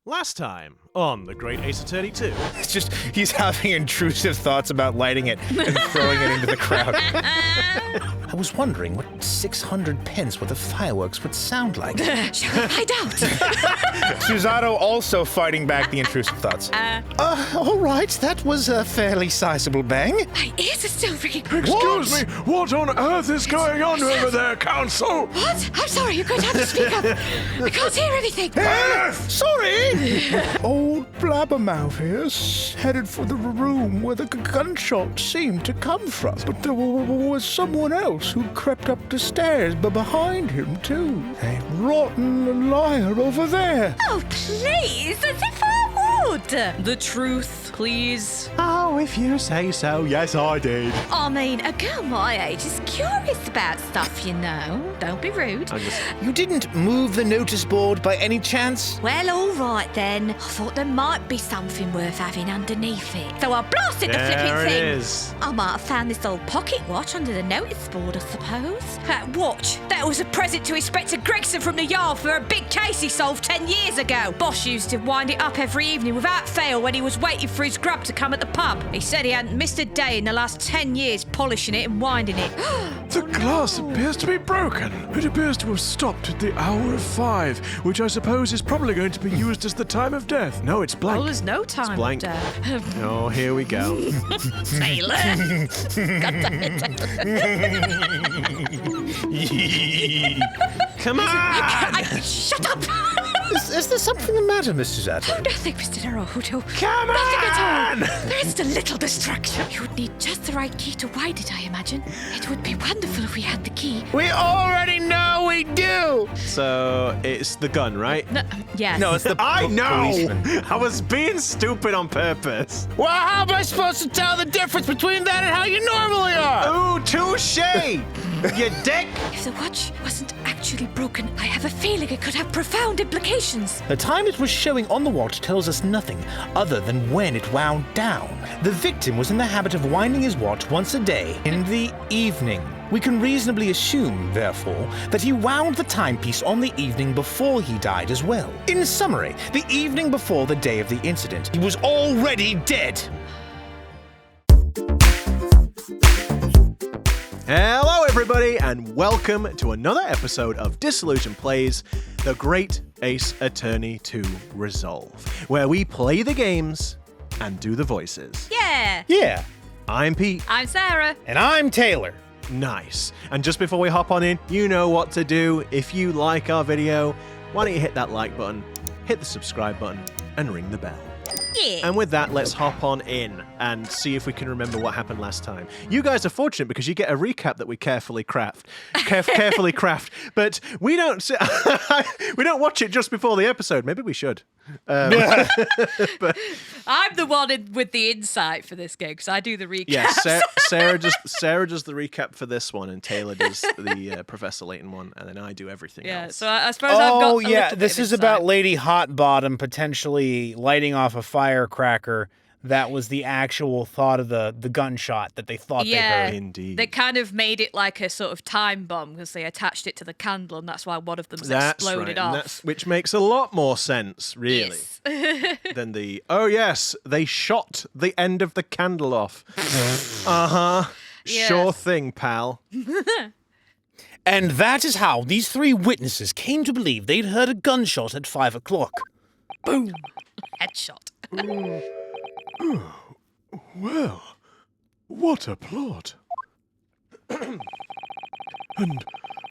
Last time on the Great Ace Attorney 2. It's just, he's having intrusive thoughts about lighting it and throwing it into the crowd. I was wondering what 600 pence worth of fireworks would sound like. Shall we find out? Susato also fighting back the intrusive thoughts. All right, that was a fairly sizable bang. My ears are still ringing. Excuse me, what on earth is going on over there, Council? What? I'm sorry, you're going to have to speak up. I can't hear anything. Sorry! Old Blabbermouth here's headed for the room where the gunshot seemed to come from. But there was someone else who crept up the stairs behind him, too. A rotten liar over there. Oh, please, as if I would. The truth, please. Oh, if you say so, yes I did. I mean, a girl my age is curious about stuff, you know. Don't be rude. You didn't move the notice board by any chance? Well, all right then. I thought there might be something worth having underneath it. So I blasted the flipping There it thing. is. I might have found this old pocket watch under the notice board, I suppose. That watch? That was a present to Inspector Gregson from the yard for a big case he solved 10 years ago. Boss used to wind it up every evening without fail when he was waiting for his grub to come at the pub. He said he hadn't missed a day in the last 10 years polishing it and winding it. The glass appears to be broken. It appears to have stopped at the hour of 5, which I suppose is probably going to be used as the time of death. No, it's blank. Oh, there's no time. blank. Oh, here we go. Taylor. Come on! Shut up! Is there something the matter, Miss Susato? Oh, nothing, Mr. Naruto. Come Nothing at on! all. There is a little distraction. You would need just the right key to wind it, I imagine. It would be wonderful if we had the key. We already know we do! So, it's the gun, right? No, yes. No, it's the I know! policeman. I was being stupid on purpose. Well, how am I supposed to tell the difference between that and how you normally are? Ooh, touche! You dick! If the watch wasn't actually broken, I have a feeling it could have profound implications. The time it was showing on the watch tells us nothing other than when it wound down. The victim was in the habit of winding his watch once a day in the evening. We can reasonably assume, therefore, that he wound the timepiece on the evening before he died as well. In summary, the evening before the day of the incident, he was already dead. Hello, everybody, and welcome to another episode of Disillusion Plays the Great Ace Attorney 2 Resolve, where we play the games and do the voices. Yeah. Yeah, I'm Pete. I'm Sarah. and I'm Taylor. Nice. And just before we hop on in, you know what to do. If you like our video, why don't you hit that like button, hit the subscribe button, and ring the bell. Yeah. And with that, let's hop on in and see if we can remember what happened last time. You guys are fortunate because you get a recap that we carefully craft. But we don't we don't watch it just before the episode. Maybe we should. I'm the one with the insight for this game because I do the recaps. Yeah, Sarah does the recap for this one, and Taylor does the Professor Layton one, and then I do everything Yeah, else. so I suppose I've got Oh, a yeah, little bit this of is about insight. Lady Hotbottom potentially lighting off a firecracker. That was the actual thought of the gunshot that they thought they Yeah. heard. Indeed. They kind of made it like a sort of time bomb because they attached it to the candle, and that's why one of them's That's exploded right, and off. which makes a lot more sense, really, Yes. than the, oh yes, they shot the end of the candle off. Uh-huh. Yeah. Sure thing, pal. And that is how these three witnesses came to believe they'd heard a gunshot at 5 o'clock. Boom. Headshot. Well, what a plot. And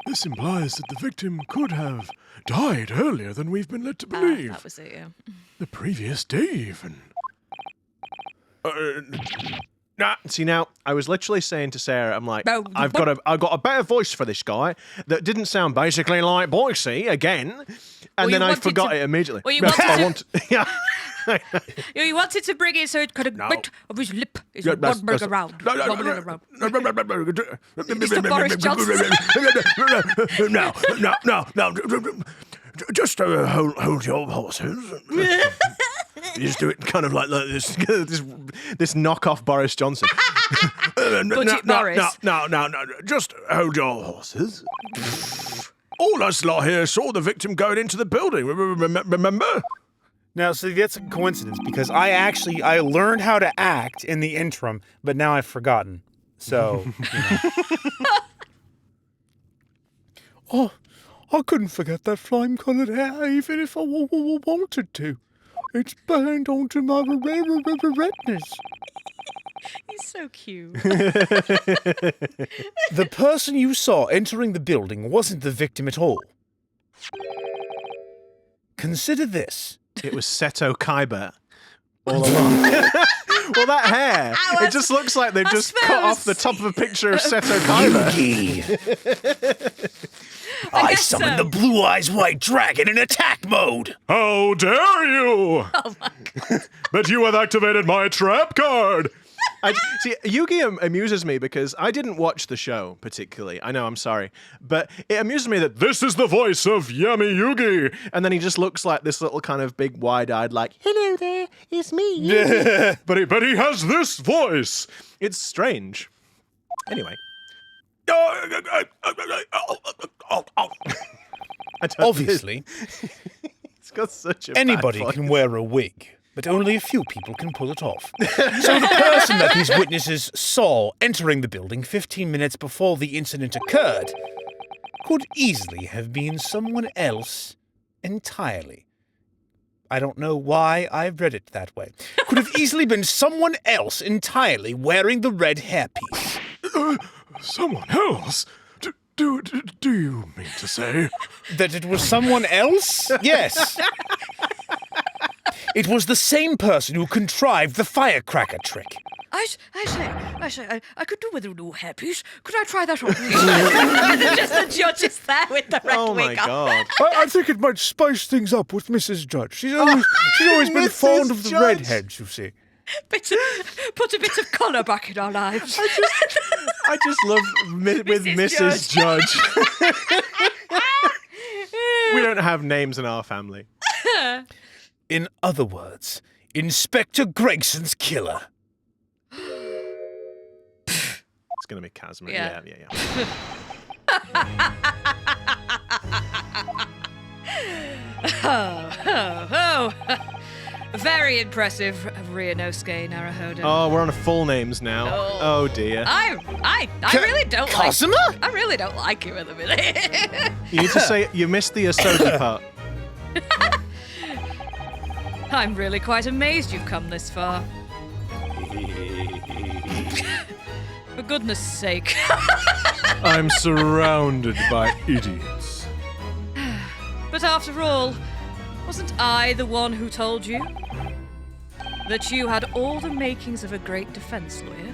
this implies that the victim could have died earlier than we've been led to believe. That was it, yeah. The previous day, even. See, now, I was literally saying to Sarah, I'm like, No, I've got a better voice for this guy that didn't sound basically like Boise again, and Well, then you I wanted forgot to- it immediately. well, you wanted I to- want, yeah. You wanted to bring it so it could have bit of his lip is wobbling around. Wobbling around. Mr. Boris Johnson. No. Just hold your horses. You just do it kind of like this knockoff Boris Johnson. Budget Boris. No. Just hold your horses. All us lot here saw the victim going into the building. Remember? Now, see, that's a coincidence because I learned how to act in the interim, but now I've forgotten. So, Oh, I couldn't forget that flame-coloured hair even if I wanted to. It's burned onto my retinas. He's so cute. The person you saw entering the building wasn't the victim at all. Consider this. It was Seto Kaiba all along. Well, that hair, it just looks like they've just cut off the top of a picture of Seto Kaiba. I summoned the Blue Eyes White Dragon in attack mode. How dare you! Oh my god. But you have activated my trap card! See, Yugi amuses me because I didn't watch the show particularly. I know, I'm sorry. But it amuses me that This is the voice of Yami Yugi! and then he just looks like this little kind of big wide-eyed like, hello there, it's me, Yugi. But he has this voice! It's strange. Anyway. Obviously, It's got such a anybody bad can voice. wear a wig, but only a few people can pull it off. So the person that these witnesses saw entering the building 15 minutes before the incident occurred could easily have been someone else entirely. I don't know why I've read it that way. Could have easily been someone else entirely wearing the red hairpiece. Someone else? Do you mean to say? That it was someone else? Yes. It was the same person who contrived the firecracker trick. I say, I could do with a new hairpiece. Could I try that on? Just the judge is there with the red Oh my wig on. god. I think it might spice things up with Mrs. Judge. She's always been Mrs. fond of the Judge. redheads, you see. Put a bit of colour back in our lives. I just love with Mrs. Judge. We don't have names in our family. In other words, Inspector Gregson's killer. It's going to be Casimir. Yeah. Oh. Very impressive, Ryunosuke Naruhodo. Oh, we're on full names now. Oh dear. I really don't like Cosima? I really don't like him at the minute. You need to say you missed the Asogi part. I'm really quite amazed you've come this far. For goodness sake. I'm surrounded by idiots. But after all, wasn't I the one who told you that you had all the makings of a great defense lawyer?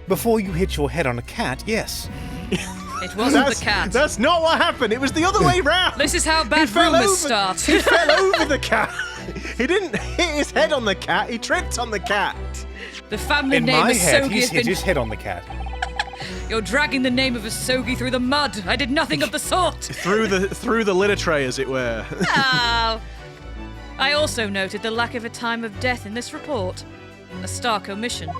Before you hit your head on a cat, yes. It wasn't the cat. That's not what happened. It was the other way round. This is how bad fell rumors over- start. He fell over the cat. He didn't hit his head on the cat. He tripped on the cat. The family In name my of head, Sogi he's has hit been... his head on the cat. You're dragging the name of Asogi through the mud. I did nothing of the sort. Through the litter tray, as it were. Oh. I also noted the lack of a time of death in this report. A stark omission.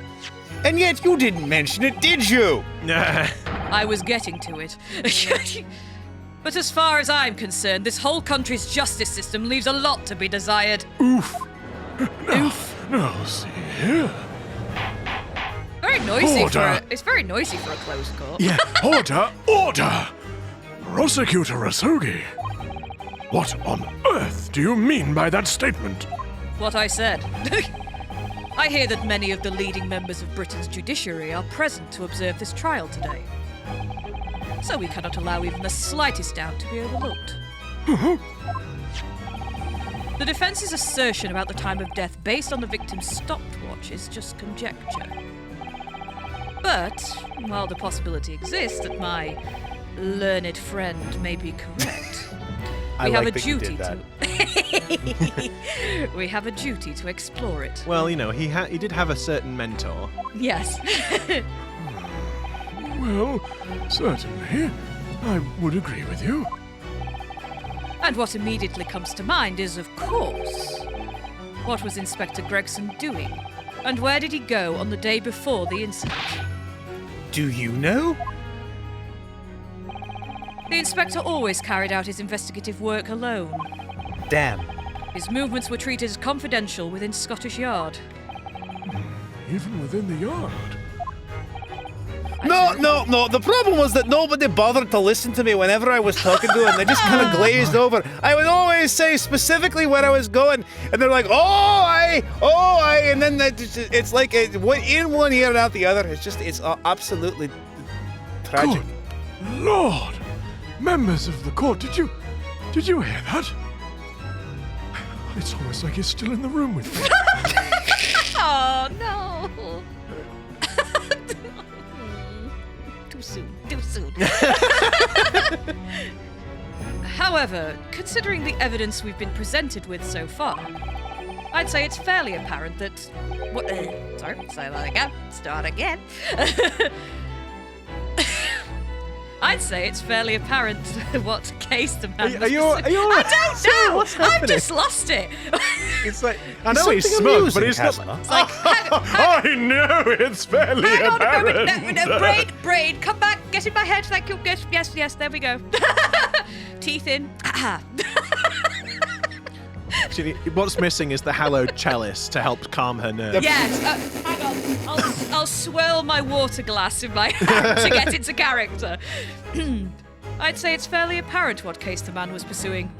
And yet you didn't mention it, did you? I was getting to it. But as far as I'm concerned, this whole country's justice system leaves a lot to be desired. Oof. Oof. No, see here. Very noisy Order. it's very noisy for a closed court. Yeah. Order! Prosecutor Asogi. What on earth do you mean by that statement? What I said. I hear that many of the leading members of Britain's judiciary are present to observe this trial today. So we cannot allow even the slightest doubt to be overlooked. The defence's assertion about the time of death based on the victim's stopwatch is just conjecture. But, while the possibility exists that my learned friend may be correct, we have a duty to we have a duty to explore it. Well, you know, he did have a certain mentor. Yes. Well, certainly. I would agree with you. And what immediately comes to mind is, of course, what was Inspector Gregson doing? And where did he go on the day before the incident? Do you know? The inspector always carried out his investigative work alone. Damn. His movements were treated as confidential within Scottish Yard. Even within the yard. No. The problem was that nobody bothered to listen to me whenever I was talking to them. They just kind of glazed over. I would always say specifically where I was going, and they're like, oh, I, and then it's like in one ear and out the other. It's absolutely tragic. Good Lord! Members of the court, did you hear that? It's almost like he's still in the room with me. Oh, no. Too soon. However, considering the evidence we've been presented with so far, I'd say it's fairly apparent that... sorry, say that again. Start again. I'd say it's fairly apparent what case the man was... Are you all right? I don't know! What's I've happening? just lost it. It's like, I know he's smug, but he's not... It's like, I know it's fairly hang on a apparent. moment. No, braid, come back. Get in my head. Thank you. Yes, there we go. Teeth in. Actually, what's missing is the hallowed chalice to help calm her nerves. Yes. Hang on. I'll swirl my water glass in my hand to get into character. I'd say it's fairly apparent what case the man was pursuing.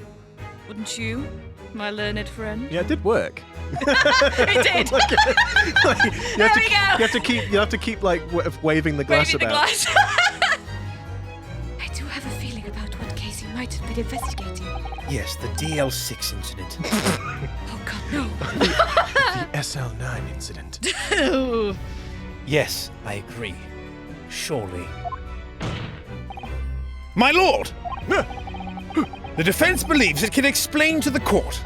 Wouldn't you, my learned friend? Yeah, it did work. It did. There we go. You have to keep like waving the glass Waving the about. glass. I do have a feeling about what case he might have been investigating. Yes, the DL6 incident. Oh God, no. The SL9 incident. Yes, I agree. Surely. My lord! The defense believes it can explain to the court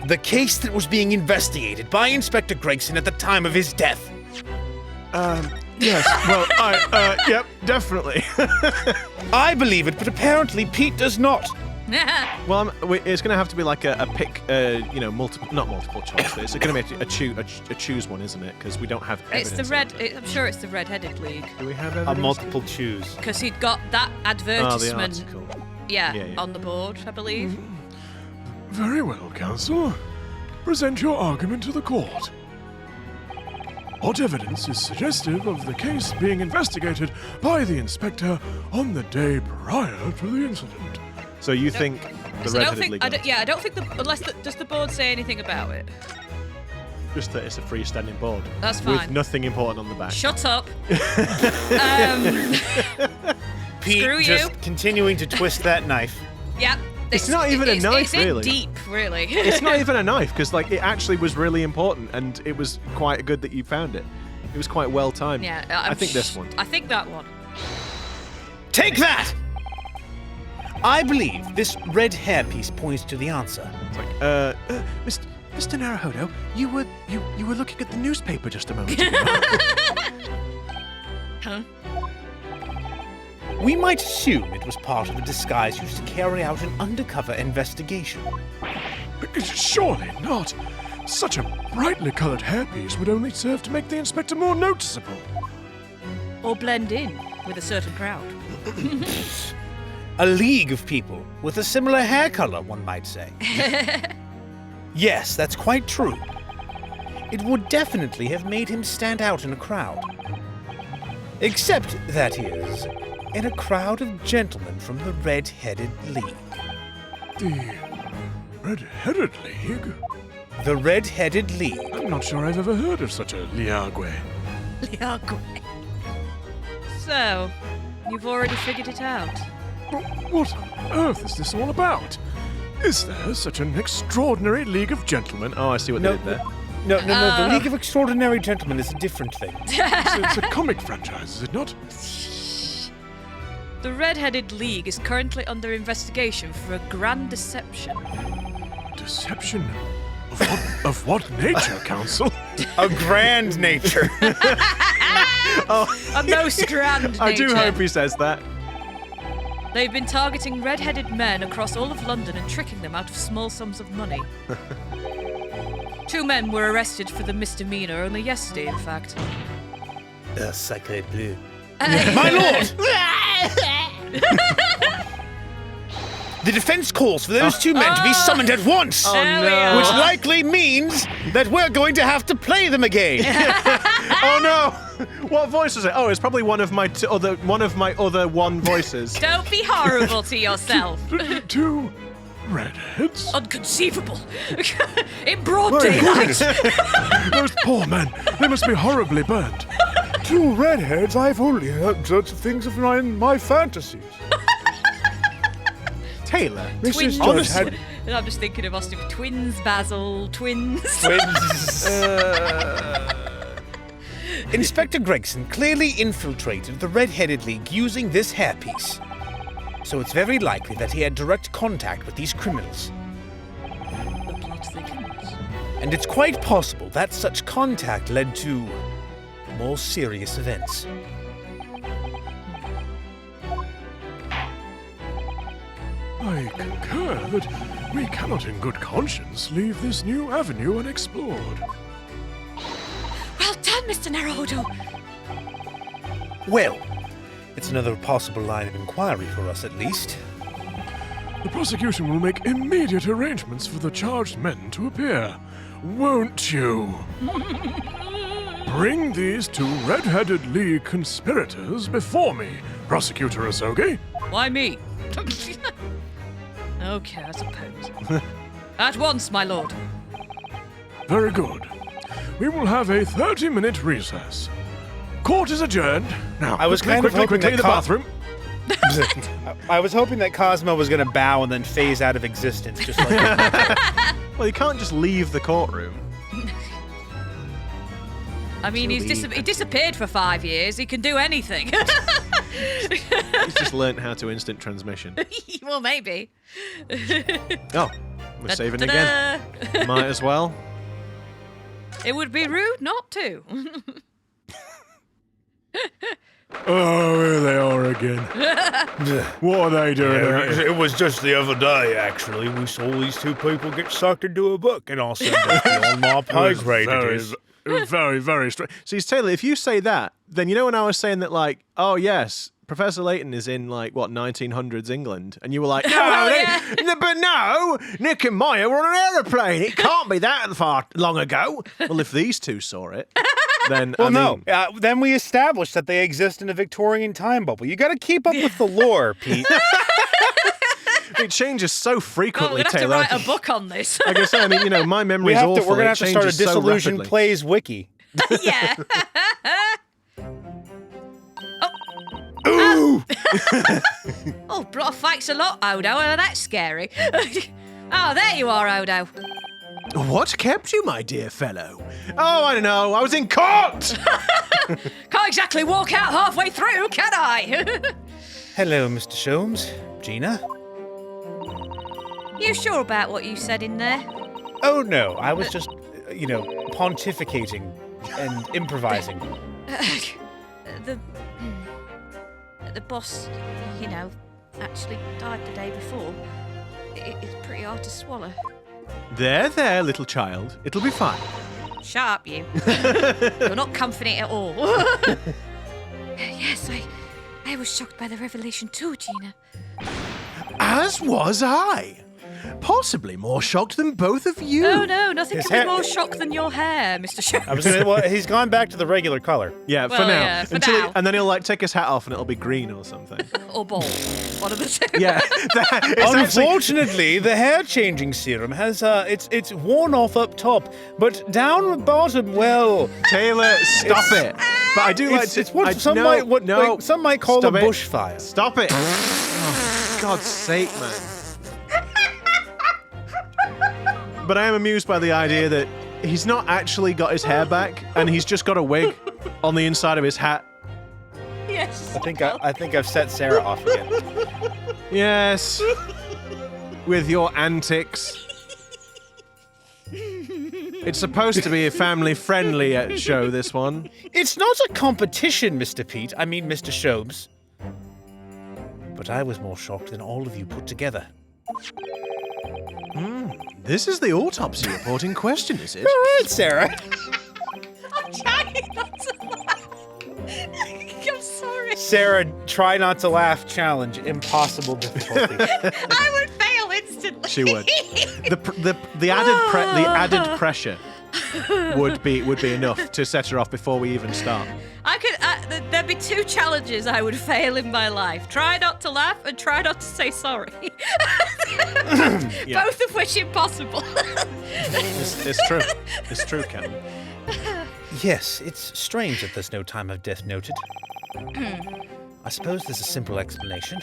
the case that was being investigated by Inspector Gregson at the time of his death. Yes, well, yep, definitely. I believe it, but apparently Pete does not. Well, it's going to have to be like a pick, not multiple choice. But it's going to be a choose one, isn't it? Because we don't have evidence. It's the red. I'm sure it's the red-headed league. Do we have evidence? A multiple choose. Because he'd got that Oh, the advertisement. article. Yeah, on the board, I believe. Very well, counsel. Present your argument to the court. What evidence is suggestive of the case being investigated by the inspector on the day prior to the incident? So you think the So I don't red-headed think. league? I don't think does the board say anything about it? Just that it's a freestanding board. That's With fine. nothing important on the back. Shut up. Pete Screw you. just continuing to twist that knife. Yep. It's not even a knife, it's in really. deep, really. It's not even a knife, because like it actually was really important, and it was quite good that you found it. It was quite well timed. Yeah, I think this one. I think that one. Take that! I believe this red hairpiece points to the answer. It's like, Mr. Naruhodo, you were looking at the newspaper just a moment ago. Huh? We might assume it was part of a disguise used to carry out an undercover investigation. Surely not. Such a brightly coloured hairpiece would only serve to make the inspector more noticeable. Or blend in with a certain crowd. A league of people with a similar hair color, one might say. Yes, that's quite true. It would definitely have made him stand out in a crowd. Except, that is, in a crowd of gentlemen from the Red-Headed League. The Red-Headed League? The Red-Headed League. I'm not sure I've ever heard of such a liagwe. So, you've already figured it out. What on earth is this all about? Is there such an extraordinary league of gentlemen? Oh, I see what they did there. No, the League of Extraordinary Gentlemen is a different thing. It's a comic franchise, is it not? The Red-Headed League is currently under investigation for a grand deception. Deception? Of what nature, counsel? A grand nature. A most grand nature. I do hope he says that. They've been targeting red-headed men across all of London and tricking them out of small sums of money. 2 men were arrested for the misdemeanor only yesterday, in fact. Sacré bleu. My lord! The defense calls for those two men to be summoned at once. Oh, There we no. are. Which likely means that we're going to have to play them again. Oh, no. What voice was it? Oh, it's probably one of my other one voices. Don't be horrible to yourself. Two redheads? Unconceivable. In broad daylight. Those poor men. They must be horribly burnt. Two redheads? I've only heard such things in my fantasies. Taylor. Twins. Mrs. Judge had... I'm just thinking of Austin. Twins, Basil. Twins. Inspector Gregson clearly infiltrated the Red-Headed League using this hairpiece. So it's very likely that he had direct contact with these criminals. The plot thickens. And it's quite possible that such contact led to more serious events. I concur that we cannot in good conscience leave this new avenue unexplored. Well done, Mr. Naruhodo. Well, it's another possible line of inquiry for us at least. The prosecution will make immediate arrangements for the charged men to appear. Won't you? Bring these two red-headed League conspirators before me, Prosecutor Asogi. Why me? Okay, I suppose. At once, my lord. Very good. We will have a 30-minute recess. Court is adjourned. Now, I was kind of hoping quickly that the bathroom. I was hoping that Cosmo was going to bow and then phase out of existence, just like that. Well, you can't just leave the courtroom. I mean, he disappeared for 5 years. He can do anything. He's just learnt how to instant transmission. Well, maybe. Oh, we're saving again. Might as well. It would be rude not to. Oh, here they are again. What are they doing? It was just the other day, actually. We saw these two people get sucked into a book, and I said, on my pay grade it is. Very, very strange. See, Taylor, if you say that, then you know when I was saying that, like, oh, yes, Professor Layton is in, like, what, 1900s England? And you were like, but no, Nick and Maya were on an aeroplane. It can't be that far long ago. Well, if these two saw it, then, Well, then we established that they exist in a Victorian time bubble. You got to keep up with the lore, Pete. It changes so Oh, we're frequently, going to have to Taylor. write a book on this. Like I say, I mean, you know, my memory's awful. We're going to have to start a It changes so Disillusioned rapidly. Plays wiki. Yeah. Oh, brought fights a lot, Odo, and that's scary. Oh, there you are, Odo. What kept you, my dear fellow? Oh, I don't know. I was in court! Can't exactly walk out halfway through, can I? Hello, Mr. Sholmes. Gina? You sure about what you said in there? Oh, no. I was just, pontificating and improvising. The boss, actually died the day before. It's pretty hard to swallow. There, little child. It'll be fine. Shut up, you. You're not comforting at all. Yes, I was shocked by the revelation too, Gina. As was I. Possibly more shocked than both of you. Oh, no, nothing His can hair- be more shocked than your hair, Mr. Sholmes. I was going to well, he's gone back to the regular color. Yeah, for Well, now. yeah, for Until now. and then he'll like take his hat off and it'll be green or something. Or bald. One of the two. Yeah. It's actually, Unfortunately, the hair-changing serum has, it's worn off up top, but down the bottom, well... Taylor, stop it. But I do like to. It's what some might call Stop a it. bushfire. Stop it. Oh, for God's sake, man. But I am amused by the idea that he's not actually got his hair back, and he's just got a wig on the inside of his hat. Yes. I think I've set Sarah off again. Yes. With your antics. It's supposed to be a family-friendly show, this one. It's not a competition, Mr. Pete. I mean, Mr. Shobes. But I was more shocked than all of you put together. This is the autopsy report in question, is it? All right, Sarah. I'm trying not to laugh. I'm sorry. Sarah, try not to laugh challenge. Impossible difficulty. I would She would. The added pressure would be enough to set her off before we even start. There'd be 2 challenges I would fail in my life. Try not to laugh and try not to say sorry. Yeah. Both of which impossible. It's true. It's true, Captain. Yes, it's strange that there's no time of death noted. I suppose there's a simple explanation,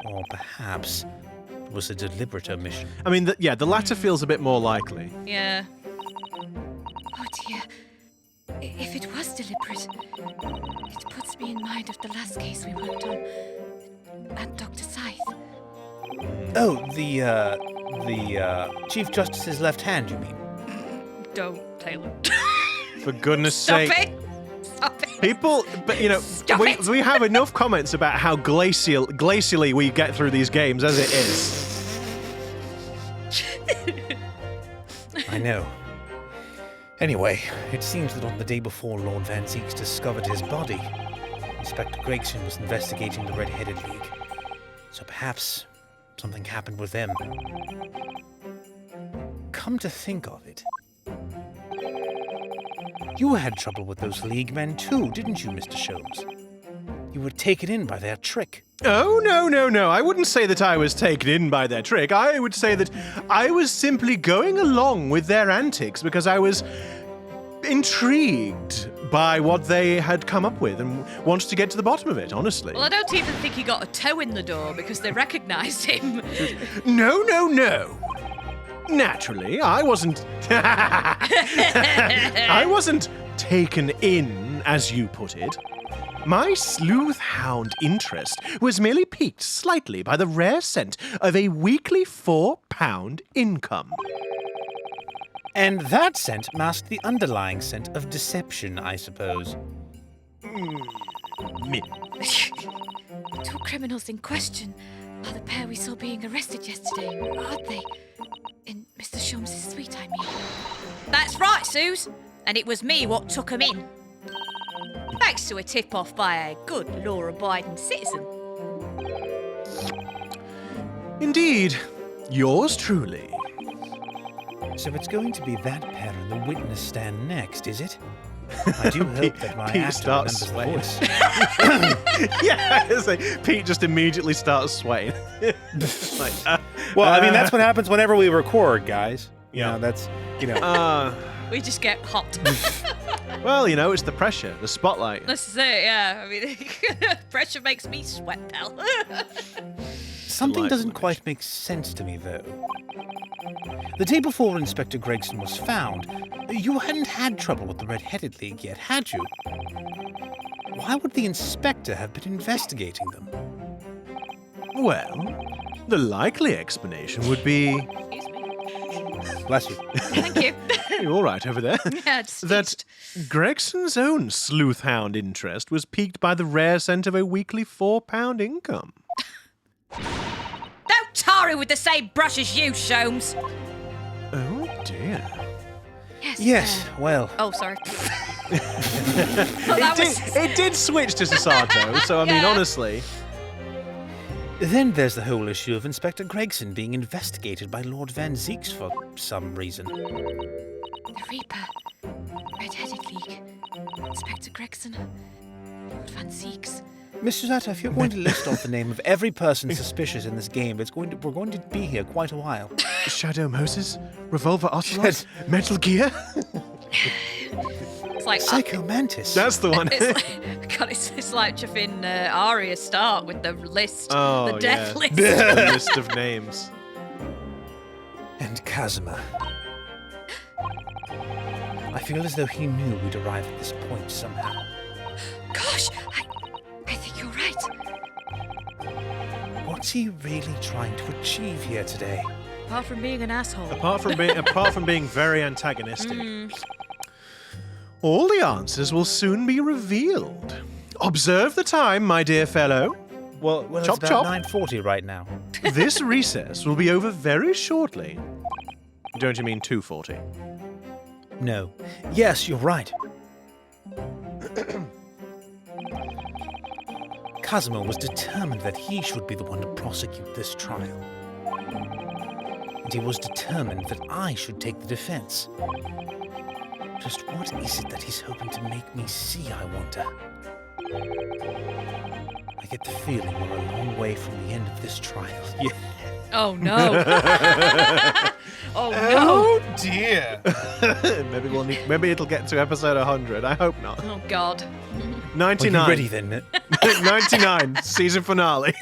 or perhaps it was a deliberate omission. I mean, the latter feels a bit more likely. Yeah. Oh dear. If it was deliberate, it puts me in mind of the last case we worked on. And Dr. Scythe. Oh, the Chief Justice's left hand, you mean? Don't, Taylor. For goodness Stop sake. it! Stop it! People, but Stop we it. we have enough comments about how glacially we get through these games as it is. I know. Anyway, it seems that on the day before Lord Van Zeeks discovered his body, Inspector Gregson was investigating the Red-Headed League. So perhaps something happened with them. Come to think of it, you had trouble with those League men too, didn't you, Mr. Sholmes? You were taken in by their trick. Oh, no. I wouldn't say that I was taken in by their trick. I would say that I was simply going along with their antics because I was intrigued by what they had come up with and wanted to get to the bottom of it, honestly. Well, I don't even think he got a toe in the door because they recognised him. No. Naturally, I wasn't... I wasn't taken in, as you put it. My sleuth hound interest was merely piqued slightly by the rare scent of a weekly £4 income. And that scent masked the underlying scent of deception, I suppose. Me. The 2 criminals in question are the pair we saw being arrested yesterday, aren't they? In Mr. Sholmes' suite, I mean. That's right, Suze. And it was me what took him in. Thanks to a tip-off by a good law-abiding citizen. Indeed, yours truly. So it's going to be that pair in the witness stand next, is it? I do hope that my Pete actor starts remembers the sweating. voice. Yeah, it's like Pete just immediately starts sweating. Like, Well, I mean, that's what happens whenever we record, guys. Yeah. That's. We just get hot. Well, it's the pressure, the spotlight. This is it, yeah. I mean, pressure makes me sweat, pal. Something Delightful doesn't quite make sense to me, though. The day before Inspector Gregson was found, you hadn't had trouble with the Red-Headed League yet, had you? Why would the inspector have been investigating them? Well, the likely explanation would be... Excuse me. Bless you. Thank you. You're all right over there. Yeah, just That Gregson's own sleuth hound interest was piqued by the rare scent of a weekly £4 income. Don't tar him with the same brush as you, Sholmes. Oh, dear. Yes, well, Oh, sorry. Well, that was... It did switch to Sasato, so I mean, Yeah. honestly... then there's the whole issue of Inspector Gregson being investigated by Lord Van Zeeks for some reason. The Reaper, Red-Headed League, Inspector Gregson, Lord Van Zeeks. Mr. Zata, if you're going to list off the name of every person suspicious in this game, we're going to be here quite a while. Shadow Moses? Revolver Ocelot? Metal Gear? It's like... Psycho Mantis. That's the one. It's like, God, it's like chuffing Arya Stark with the list, Oh, the death yeah. list. The list of names. And Kazuma. I feel as though he knew we'd arrive at this point somehow. Gosh, I think you're right. What's he really trying to achieve here today? Apart from being an asshole. Apart from being very antagonistic. All the answers will soon be revealed. Observe the time, my dear fellow. Well, Chop, it's about chop. 9:40 right now. This recess will be over very shortly. Don't you mean 2:40? No. Yes, you're right. Kazuma was determined that he should be the one to prosecute this trial. he was determined that I should take the defense. Just what is it that he's hoping to make me see, I wonder? I get the feeling we're a long way from the end of this trial. Yeah. Oh no. Oh no. Oh dear. maybe it'll get to episode 100. I hope not. Oh god. 99. Are you ready then? 99 season finale.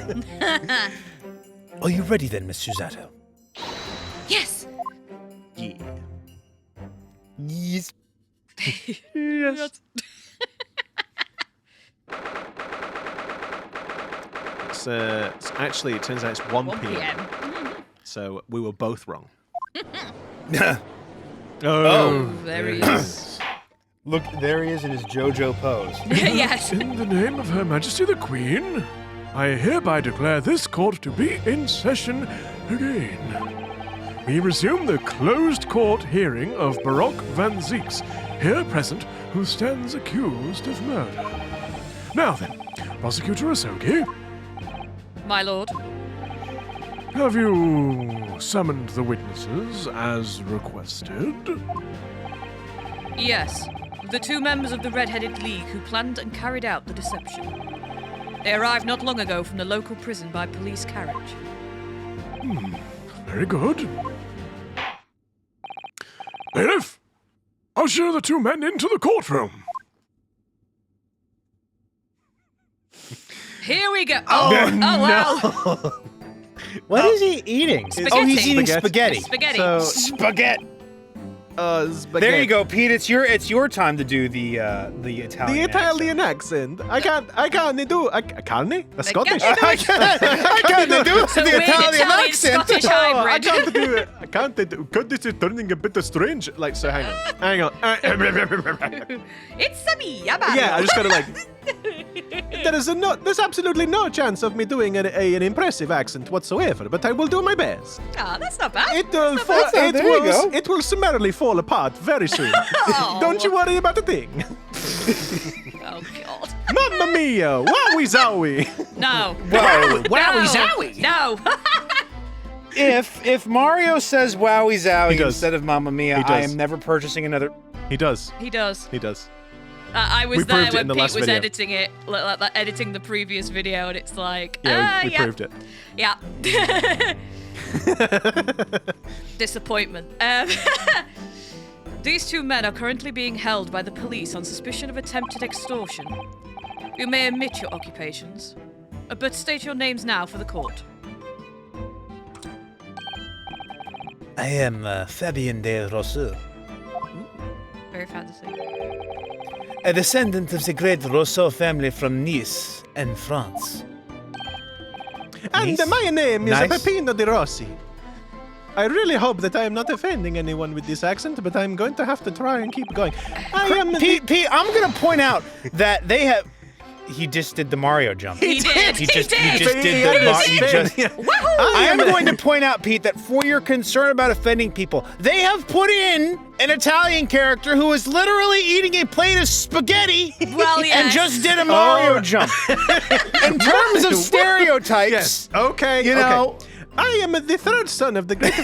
Are you ready then, Miss Susato? Yes. Yeah. Yes. Yes. It's actually, it turns out it's 1 p.m. So we were both wrong. Oh. There he is. Look, there he is in his JoJo pose. Yes. In the name of Her Majesty the Queen, I hereby declare this court to be in session again. We resume the closed court hearing of Baroque Van Zeeks, here present, who stands accused of murder. Now then, Prosecutor Asogi, My lord. have you summoned the witnesses as requested? Yes. The 2 members of the Red-Headed League who planned and carried out the deception. They arrived not long ago from the local prison by police carriage. Very good. Bailiff, usher the 2 men into the courtroom. Here we go. Oh wow. What is he eating? Spaghetti. Oh, he's eating Spaghetti. spaghetti. Spaghetti. Spaghetti. Spaghetti. There you go, Pete. It's your time to do the Italian. The Italian accent. I can't do. Carne? That's Scottish. I can't do Some the weird Italian accent. Scottish Oh, I hybrid. can't do it. I can't do. God, this is turning a bit strange. Like, so hang on. It's me, Yeah, I just gotta like. There's absolutely no chance of me doing an impressive accent whatsoever, but I will do my best. Oh, that's not bad. It will summarily fall apart very soon. Don't you worry about a thing. Oh god. Mamma mia! Wowie zowie! No. Whoa. Wowie zowie. No. If Mario says wowie He zowie does. instead of Mamma Mia, He I does. am never purchasing another. He does. He does. He does. I was We there proved it when in the Pete last was video. editing it, like editing the previous video, and it's like, Yeah, we yeah, proved it. yeah. Disappointment. These 2 men are currently being held by the police on suspicion of attempted extortion. You may omit your occupations, but state your names now for the court. I am Fabien de Rousseau, Very fancy. a descendant of the great Rousseau family from Nice and France. And Nice? my name is Nice. Peppino de Rossi. I really hope that I am not offending anyone with this accent, but I'm going to have to try and keep going. I am Pete, I'm gonna point out that they have. He just did the Mario jump. He did. He just He did the had a he spin. just. Yeah. I am going to point out, Pete, that for your concern about offending people, they have put in an Italian character who is literally eating a plate of spaghetti Well, and yes. just did a Mario Oh. jump. In terms of stereotypes, Yes. Okay. you know. okay. I am the 3rd son of the great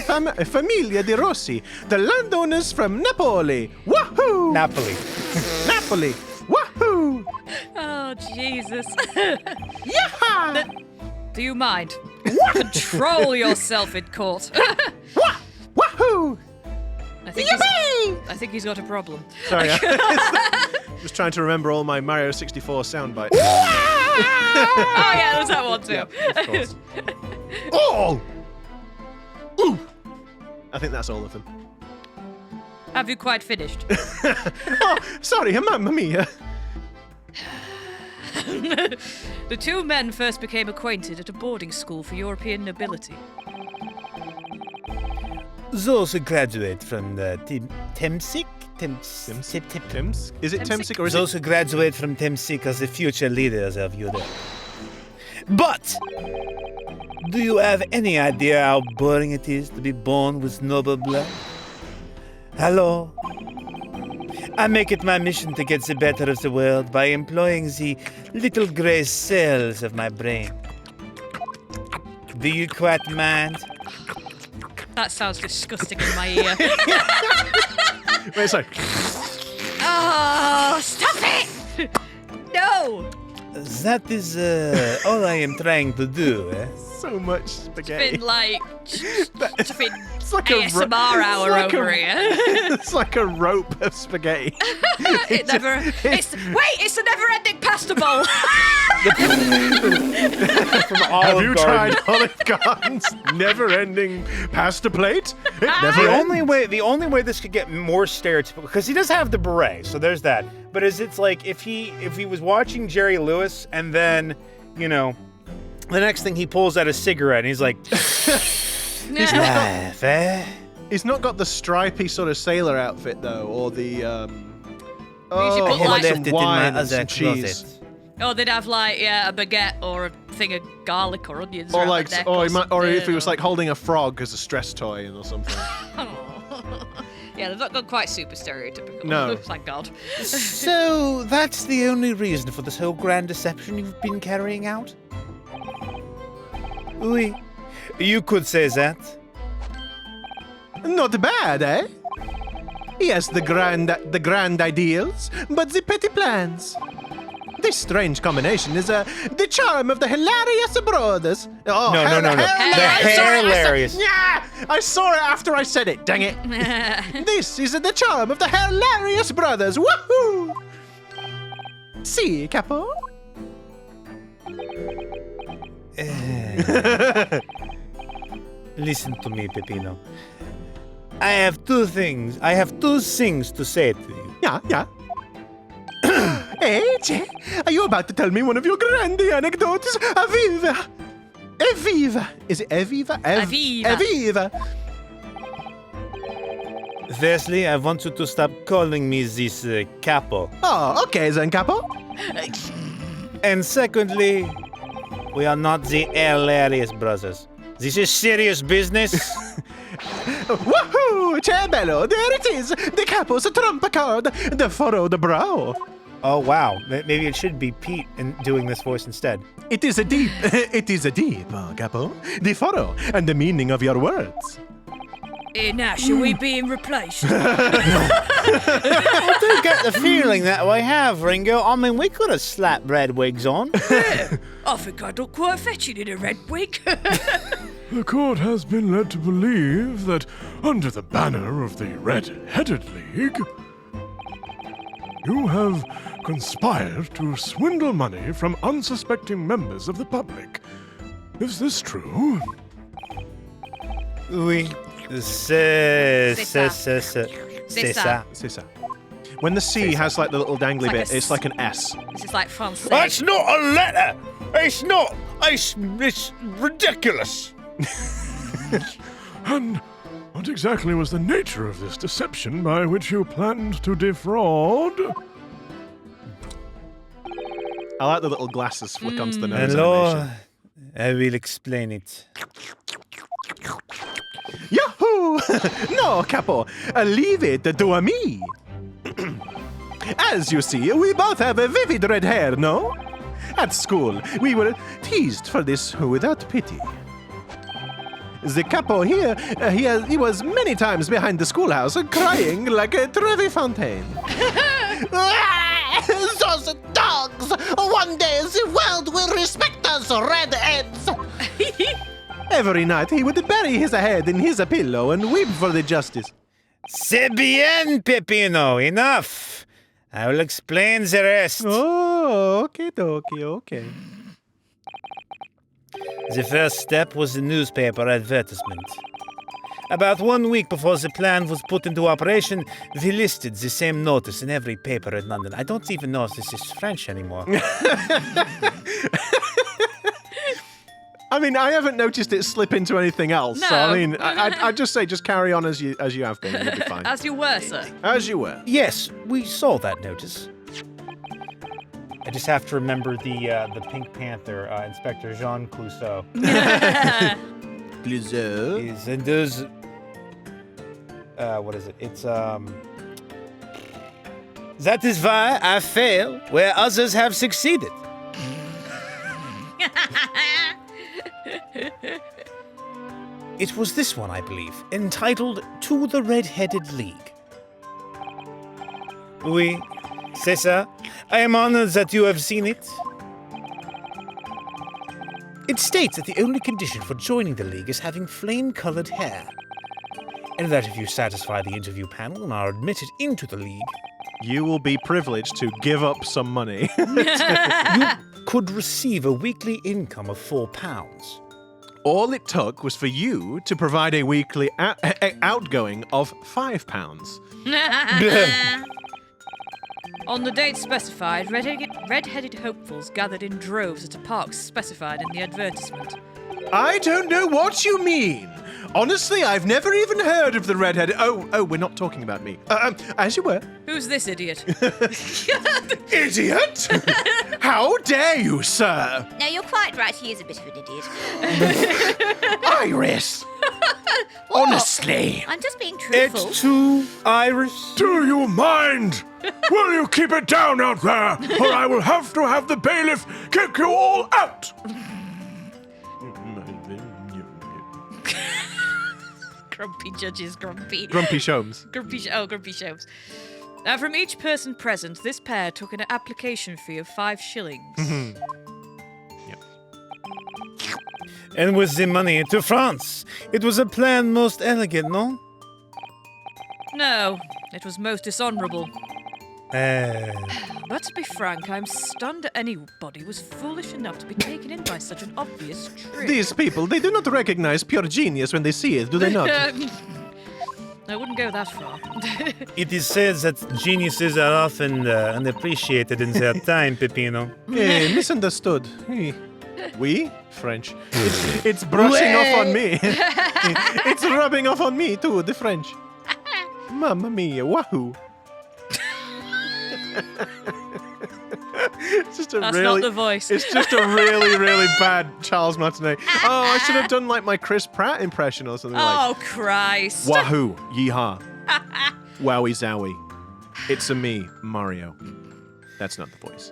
Familia de Rossi, the landowners from Napoli. Wahoo! Napoli. Napoli. Wahoo! Oh, Jesus. Yaha! Do you mind? Control yourself in court. Wahoo! I think he's got a problem. Sorry, just trying to remember all my Mario 64 sound bites. Oh yeah, there's that one too. Yeah, of course. Oh! Ooh! I think that's all of them. Have you quite finished? Oh, sorry, mamma mia. The 2 men first became acquainted at a boarding school for European nobility. Those who graduate from the Temsic? Thames? Is it Temsic or is Those it? who graduate from Temsic are the future leaders of Europe. But, do you have any idea how boring it is to be born with noble blood? Hello? I make it my mission to get the better of the world by employing the little grey cells of my brain. Do you quite mind? That sounds disgusting in my ear. Wait, sorry. Oh, stop it! No! That is all I am trying to do. So much spaghetti. Been like stuffing It's like a ASMR hour like over here. It's like a rope of spaghetti. It's a never-ending pasta bowl. Have you tried Olive Garden's never-ending pasta plate? It never ends. The only way this could get more stereotypical, because he does have the beret, so there's that. But it's like if he was watching Jerry Lewis and then, you know, the next thing he pulls out a cigarette and he's like, life, eh? He's not got the stripy sort of sailor outfit though, or the usually put, like like- some Left it in wine my and other some cheese. closet. Or they'd have like a baguette or a thing of garlic or onions Or around like, the neck or, he might, or if he something, was like holding a frog as a stress toy or something. Yeah, they've not gone quite super stereotypical. No. Thank God. So that's the only reason for this whole grand deception you've been carrying out? Oui. You could say that. Not bad, eh? Yes, the grand ideals, but the petty plans. This strange combination is the charm of the Hairlairious Brothers. Oh, No. The Hairlairious. Yeah, I saw it after I said it. Dang it! This is the charm of the Hairlairious Brothers. Woohoo! See, Capo? Listen to me, Peppino. I have two things to say to you. Yeah. Hey, Che, are you about to tell me one of your grandi anecdotes? Aviva! Eviva! Is it Eviva? Aviva. Eviva! Firstly, I want you to stop calling me this capo. Oh, okay then, Capo. And secondly, we are not the Hairlairious Brothers. This is serious business. Woohoo! Che bello! There it is! The Capo's trump card! The furrowed brow! Oh, wow. Maybe it should be Pete doing this voice instead. It is a deep, Capo. The furrow and the meaning of your words. Now, should we be in replaced? I do get the feeling that we have, Ringo. I mean, we could have slapped red wigs on. I think I'd look quite fetching in a red wig. The court has been led to believe that under the banner of the Red-Headed League, you have conspired to swindle money from unsuspecting members of the public. Is this true? Oui. C'est ça. C'est ça. When the C has like the little dangly It's like bit, a it's like an S. This is like Francais. That's not a letter! It's not! It's ridiculous! And what exactly was the nature of this deception by which you planned to defraud? I like the little glasses flick onto the nose Hello, animation. I will explain it. Yahoo! No, Capo, leave it to me. As you see, we both have a vivid red hair, no? At school, we were teased for this without pity. The Capo here, he was many times behind the schoolhouse crying like a Trevi Fontaine. Those dogs! One day the world will respect us redheads! Every night he would bury his head in his pillow and weep for the justice. C'est bien, Peppino. Enough. I will explain the rest. Oh, okay. The first step was the newspaper advertisement. About 1 week before the plan was put into operation, we listed the same notice in every paper in London. I don't even know if this is French anymore. I mean, I haven't noticed it slip into anything else. So, I No. mean, I'd just say just carry on as you have been. You'll be fine. As you were, sir. As you were. Yes, we saw that notice. I just have to remember the Pink Panther, Inspector Jean Clouseau. Is and those. What is it? It's That is why I fail where others have succeeded. It was this one, I believe, entitled To the Red-Headed League. Oui, c'est ça. I am honored that you have seen it. It states that the only condition for joining the league is having flame-colored hair, and that if you satisfy the interview panel and are admitted into the league, You will be privileged to give up some money. you could receive a weekly income of £4. All it took was for you to provide a weekly outgoing of £5. On the date specified, red-headed hopefuls gathered in droves at a park specified in the advertisement. I don't know what you mean. Honestly, I've never even heard of the redheaded. Oh, we're not talking about me. As you were. Who's this idiot? Idiot! How dare you, sir? No, you're quite right. He is a bit of an idiot. Iris! Honestly. I'm just being truthful. It's too Irish. Do you mind? Will you keep it down out there, or I will have to have the bailiff kick you all out? Grumpy judges, grumpy. Grumpy Shomes. Grumpy Shomes. Now, from each person present, this pair took an application fee of 5 shillings. And with the money to France. It was a plan most elegant, no? No, it was most dishonourable. But to be frank, I'm stunned that anybody was foolish enough to be taken in by such an obvious trick. These people, they do not recognize pure genius when they see it, do they not? I wouldn't go that far. It is said that geniuses are often unappreciated in their time, Peppino. Misunderstood. Oui? French. It's brushing off on me. It's rubbing off on me, too, the French. Mamma mia, wahoo. It's just a That's really, not the voice. It's just a really, really bad Charles Martinet. Oh, I should have done like my Chris Pratt impression or something Oh, Christ. Wahoo, yeehaw, wowie zowie. It's a me, Mario. That's not the voice.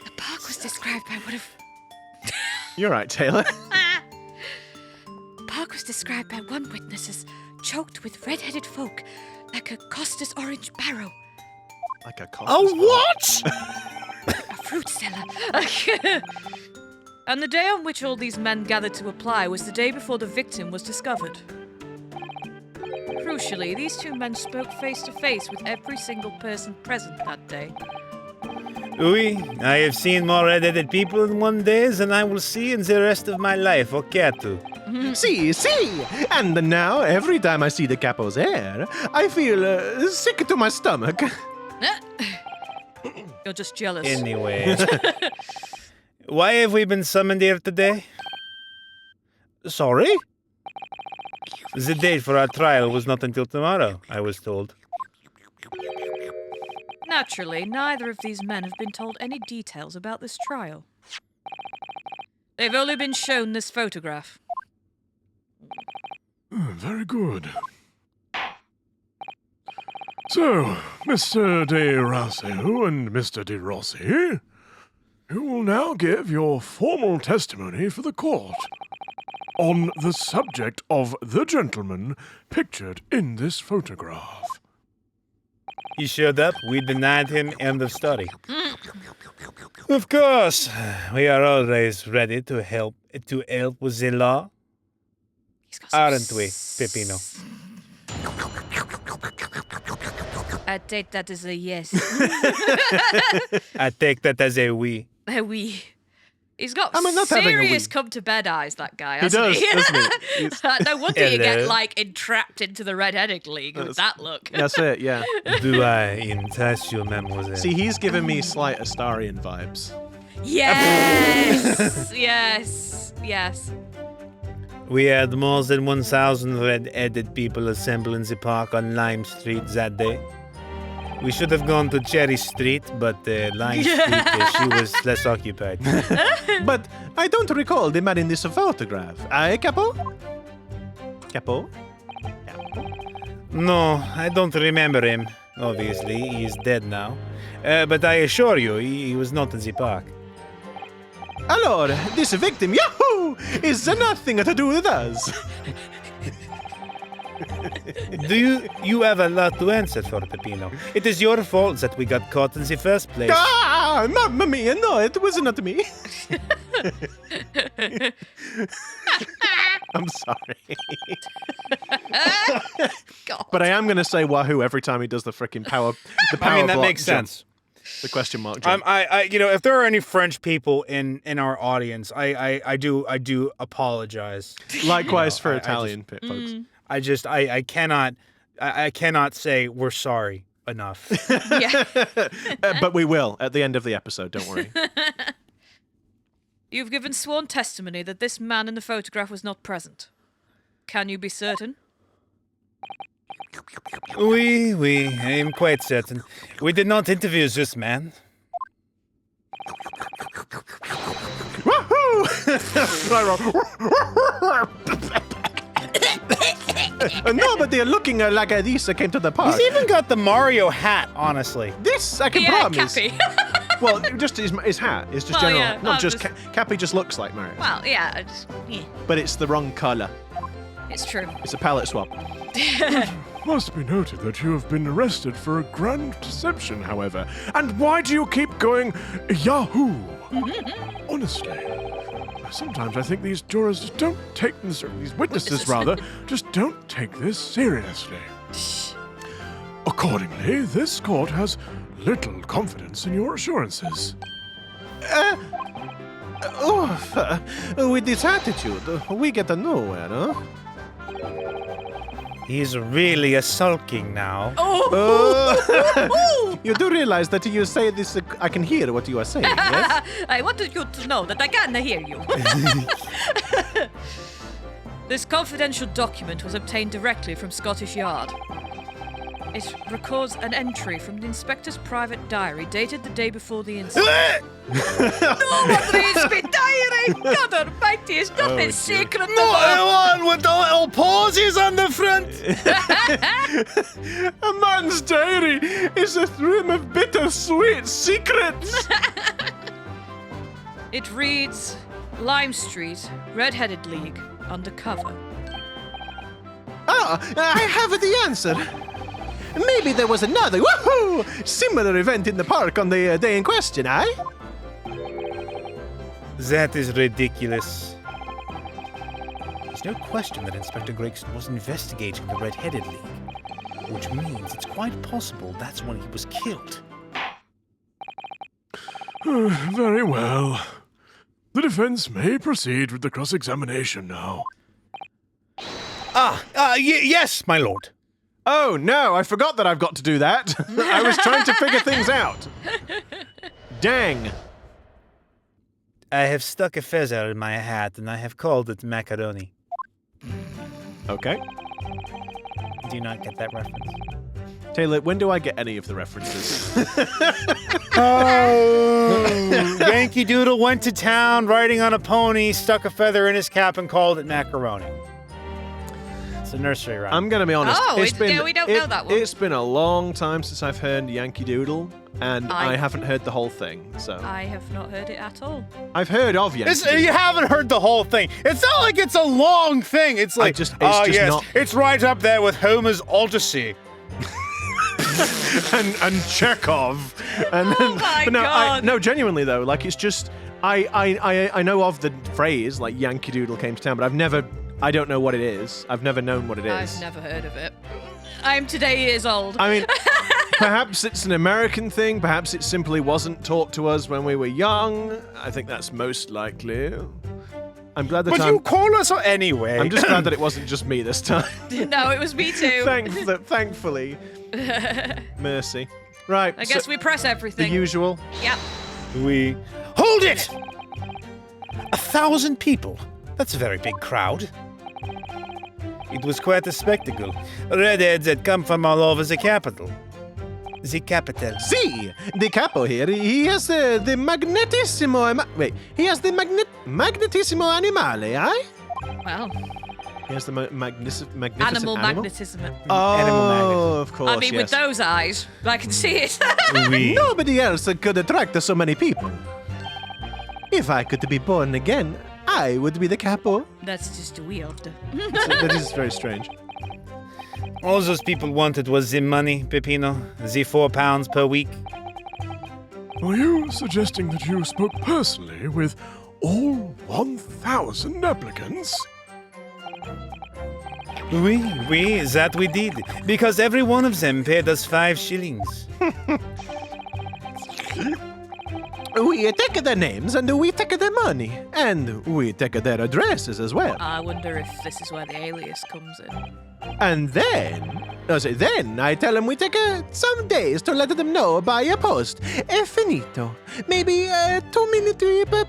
The park was described by one of... You're right, Taylor. The park was described by one witness as choked with red-headed folk, like a Costa's orange barrow. Like a what? A fruit seller. And the day on which all these men gathered to apply was the day before the victim was discovered. Crucially, these two men spoke face to face with every single person present that day. Oui, I have seen more red-headed people in one day than I will see in the rest of my life, or care to. See. And now, every time I see the capo's hair, I feel sick to my stomach. You're just jealous. Anyway. Why have we been summoned here today? Sorry? The date for our trial was not until tomorrow, I was told. Naturally, neither of these men have been told any details about this trial. They've only been shown this photograph. Very good. So, Mr. De Rossio and Mr. De Rossi, you will now give your formal testimony for the court on the subject of the gentleman pictured in this photograph. He showed up, we denied him, end of story. Of course, we are always ready to help with the law. Aren't we, Peppino? I take that as a yes. I take that as a we. A wee. He's got not having a serious wee. come-to-bed eyes, that guy, He hasn't does, he? doesn't he? He's- No wonder you get, Hello. entrapped into the red-headed league with that look. That's it, yeah. Do I entice you, mademoiselle? See, he's giving me slight Astarian vibes. Yes! yes. We had more than 1,000 red-headed people assemble in the park on Lime Street that day. We should have gone to Cherry Street, but Lime Street, she was less occupied. But I don't recall the man in this photograph. Capo? Capo? No, I don't remember him. Obviously, he's dead now. But I assure you, he was not in the park. Allora, this victim, yahoo! Wahoo! Is nothing to do with us. Do you have a lot to answer for, Peppino? It is your fault that we got caught in the first place. Ah, mamma mia, no, it was not me. I'm sorry. God. But I am going to say Wahoo every time he does the freaking power. The power I mean, that block makes jump. sense. The question mark. Jump. If there are any French people in our audience, I do apologize. Likewise for I Italian folks. I cannot say we're sorry enough. Yeah. But we will at the end of the episode. Don't worry. You've given sworn testimony that this man in the photograph was not present. Can you be certain? Oui, I am quite certain. We did not interview this man. Nobody looking like this came to the park. He's even got the Mario hat, honestly. This I can Yeah, promise. Cappy. Well, just his hat is just Well, general. yeah, not I'm just just- Cappy just looks like Mario. Well, yeah, But it's the wrong colour. it's true. It's a palette swap. Must be noted that you have been arrested for a grand deception, however. And why do you keep going Yahoo? Honestly, sometimes I think these jurors just don't take this, or these witnesses rather, just don't take this seriously. Accordingly, this court has little confidence in your assurances. With this attitude, we get nowhere, huh? He's really a sulking now. You do realize that you say this, I can hear what you are saying, yes? I wanted you to know that I can hear you. This confidential document was obtained directly from Scottish Yard. It records an entry from the inspector's private diary dated the day before the incident. No one reads my diary! God almighty, it's nothing secret about one with the little pauses on the front. A man's diary is a room of bittersweet secrets. It reads, Lime Street, Red-Headed League, undercover. Ah, I have the answer. Maybe there was another similar event in the park on the day in question, eh? That is ridiculous. There's no question that Inspector Gregson was investigating the Red-Headed League, which means it's quite possible that's when he was killed. Very well. The defense may proceed with the cross-examination now. Yes, my lord. Oh no, I forgot that I've got to do that. I was trying to figure things out. Dang. I have stuck a feather in my hat and I have called it macaroni. Okay. Do you not get that reference? Taylor, when do I get any of the references? Oh! Yankee Doodle went to town riding on a pony, stuck a feather in his cap, and called it macaroni. It's a nursery rhyme. I'm going to be honest. Oh, yeah, we don't know that one. It's been a long time since I've heard Yankee Doodle, and I I- haven't heard the whole thing. So I have not heard it at all. I've heard of Yankee Doodle. You haven't heard the whole thing. It's not like it's a long thing. It's like, it's just yes, not- it's right up there with Homer's Odyssey. and Chekhov. And Oh my but no, God. no, genuinely though, like it's just I know of the phrase like Yankee Doodle came to town, but I don't know what it is. I've never known what it is. I've never heard of it. I'm today years old. I mean, perhaps it's an American thing. Perhaps it simply wasn't taught to us when we were young. I think that's most likely. I'm glad that But you call us anyway. I'm just glad that it wasn't just me this time. No, it was me too. Thankfully. Mercy. Right. I guess so we press the everything. usual. Yep. Hold it! 1,000 people. That's a very big crowd. It was quite a spectacle. Redheads had come from all over the capital. The capital. See, the capo here, he has the magnetissimo... he has the magnetissimo animale, eh? Well, He has the magnificent animal animal? magnetism. Oh, Animal magnetism. of course, I mean, with yes. those eyes, I can see it. Nobody else could attract so many people. If I could be born again, I would be the capo. That's just weird. That is very strange. All those people wanted was the money, Peppino. The £4 per week. Are you suggesting that you spoke personally with all 1,000 applicants? Oui, that we did. Because every one of them paid us 5 shillings. We take their names and we take their money. And we take their addresses as well. I wonder if this is where the alias comes in. And then I tell them we take some days to let them know by a post. Finito. Maybe 2 minuti per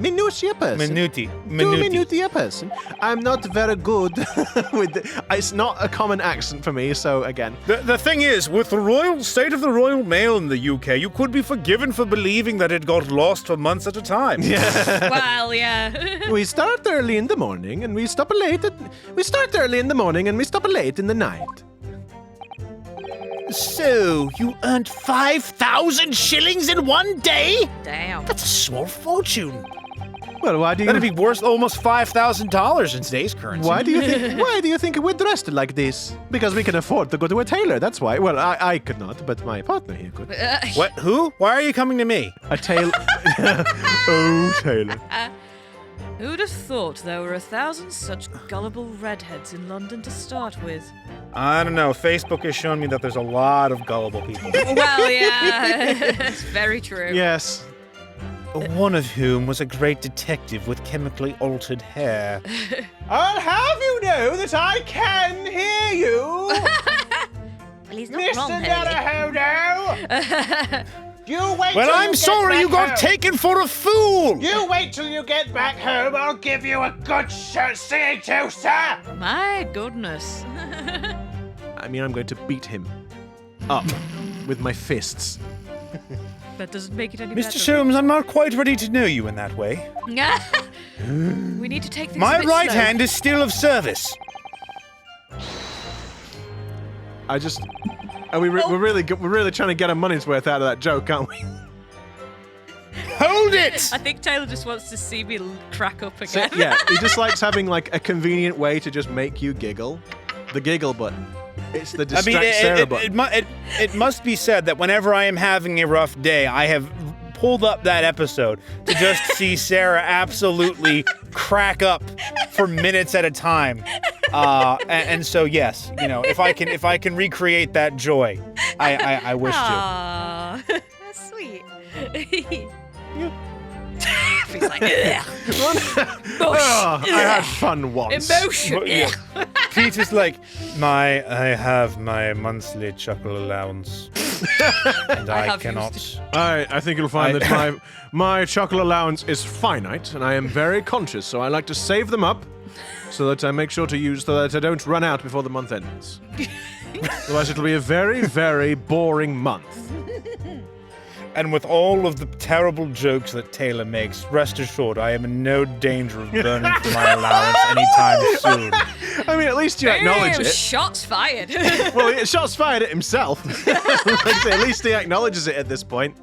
minutia person. 2 minuti a person. I'm not very good with it's not a common accent for me, so again. The thing is, with the royal state of the Royal Mail in the UK, you could be forgiven for believing that it got lost for months at a time. Well, yeah. We start early in the morning and we stop late. We start early in the morning and we stop late in the night. So, you earned 5,000 shillings in one day? Damn. That's a small fortune. Well, why do you? That'd be worth almost $5,000 in today's currency. Why do you think? Why do you think we're dressed like this? Because we can afford to go to a tailor. That's why. Well, I could not, but my partner here could. What? Who? Why are you coming to me? A tailor. Oh, tailor. Who'd have thought there were 1,000 such gullible redheads in London to start with? I don't know. Facebook has shown me that there's a lot of gullible people. Well, yeah. It's very true. Yes. One of whom was a great detective with chemically altered hair. I'll have you know that I can hear you, Well, he's not wrong, Mr. Hurley. Delahodo. You wait. Well, till I'm you sorry you got taken for a fool! You wait till you get back home. I'll give you a good singing to, sir. My goodness. I mean, I'm going to beat him up with my fists. That doesn't make it any Mr. better. Sholmes, I'm not quite ready to know you in that way. We need to take things My a bit right slow. hand is still of service. We're really trying to get our money's worth out of that joke, aren't we? Hold it! I think Taylor just wants to see me crack up So, again. yeah, he just likes having like a convenient way to just make you giggle. The giggle button. It's the distract Sarah button. It must be said that whenever I am having a rough day, I have pulled up that episode to just see Sarah absolutely crack up for minutes at a time. And so yes, you know, if I can recreate that joy, I wish to. Aww, that's sweet. He's like, ugh. Oh, I had fun once. Emotion. Yeah. Pete is like, I have my monthly chuckle allowance, and I have cannot. used I think you'll find that my chuckle allowance is finite, and I am very conscious, so I like to save them up so that I make sure to use so that I don't run out before the month ends. Otherwise, it'll be a very, very boring month. And with all of the terrible jokes that Taylor makes, rest assured, I am in no danger of burning through my allowance anytime soon. I mean, at least you acknowledge Ew, it. Shots fired. Well, shots fired at himself. Like I say, at least he acknowledges it at this point.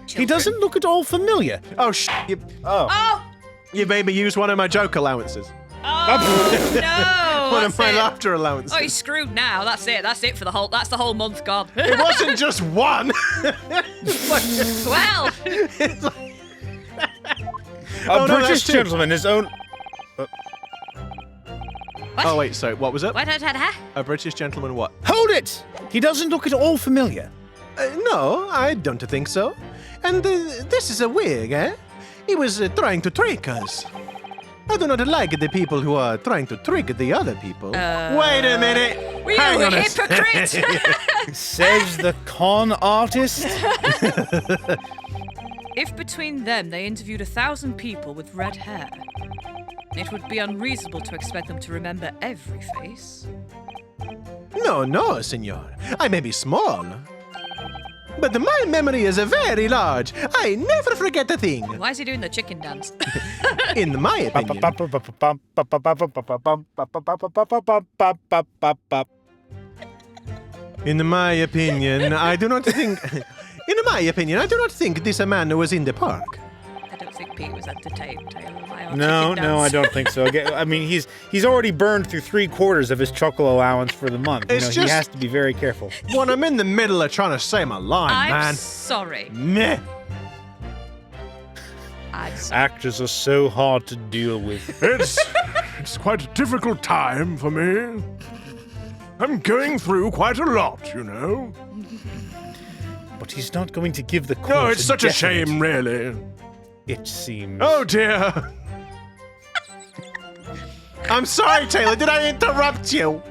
He doesn't look at all familiar. Oh, Oh! You made me use one of my joke allowances. Oh no! One of That's my it. laughter allowances. Oh, he's screwed now. That's it. That's it for the whole. That's the whole month gone. It wasn't just one. Well, It's like- A Oh, no, British that's two. gentleman, his own. Oh wait, sorry. What was it? What? A British gentleman? What? Hold it! He doesn't look at all familiar. No, I don't think so. And this is a wig, eh? He was trying to trick us. I do not like the people who are trying to trick the other people. Wait a minute. were you Hang a on a hypocrite? Says the con artist. If between them they interviewed 1,000 people with red hair, it would be unreasonable to expect them to remember every face. No, senor. I may be small, but my memory is very large. I never forget a thing, Why is he doing the chicken dance? in my opinion. In my opinion, I do not think... In my opinion, I do not think this man was in the park. I don't think Pete was entertained, Taylor. By our No, chicken no, I dance. don't think so. I mean, he's already burned through 3/4 of his chuckle allowance for the month. It's He just- has to be very careful. When I'm in the middle of trying to say my line, I'm man. sorry. Meh. I'm sorry. Actors are so hard to deal with. It's quite a difficult time for me. I'm going through quite a lot, you know. But he's not going to give the court No, it's such a definite, shame, really. It seems. Oh dear. I'm sorry, Taylor. Did I interrupt you?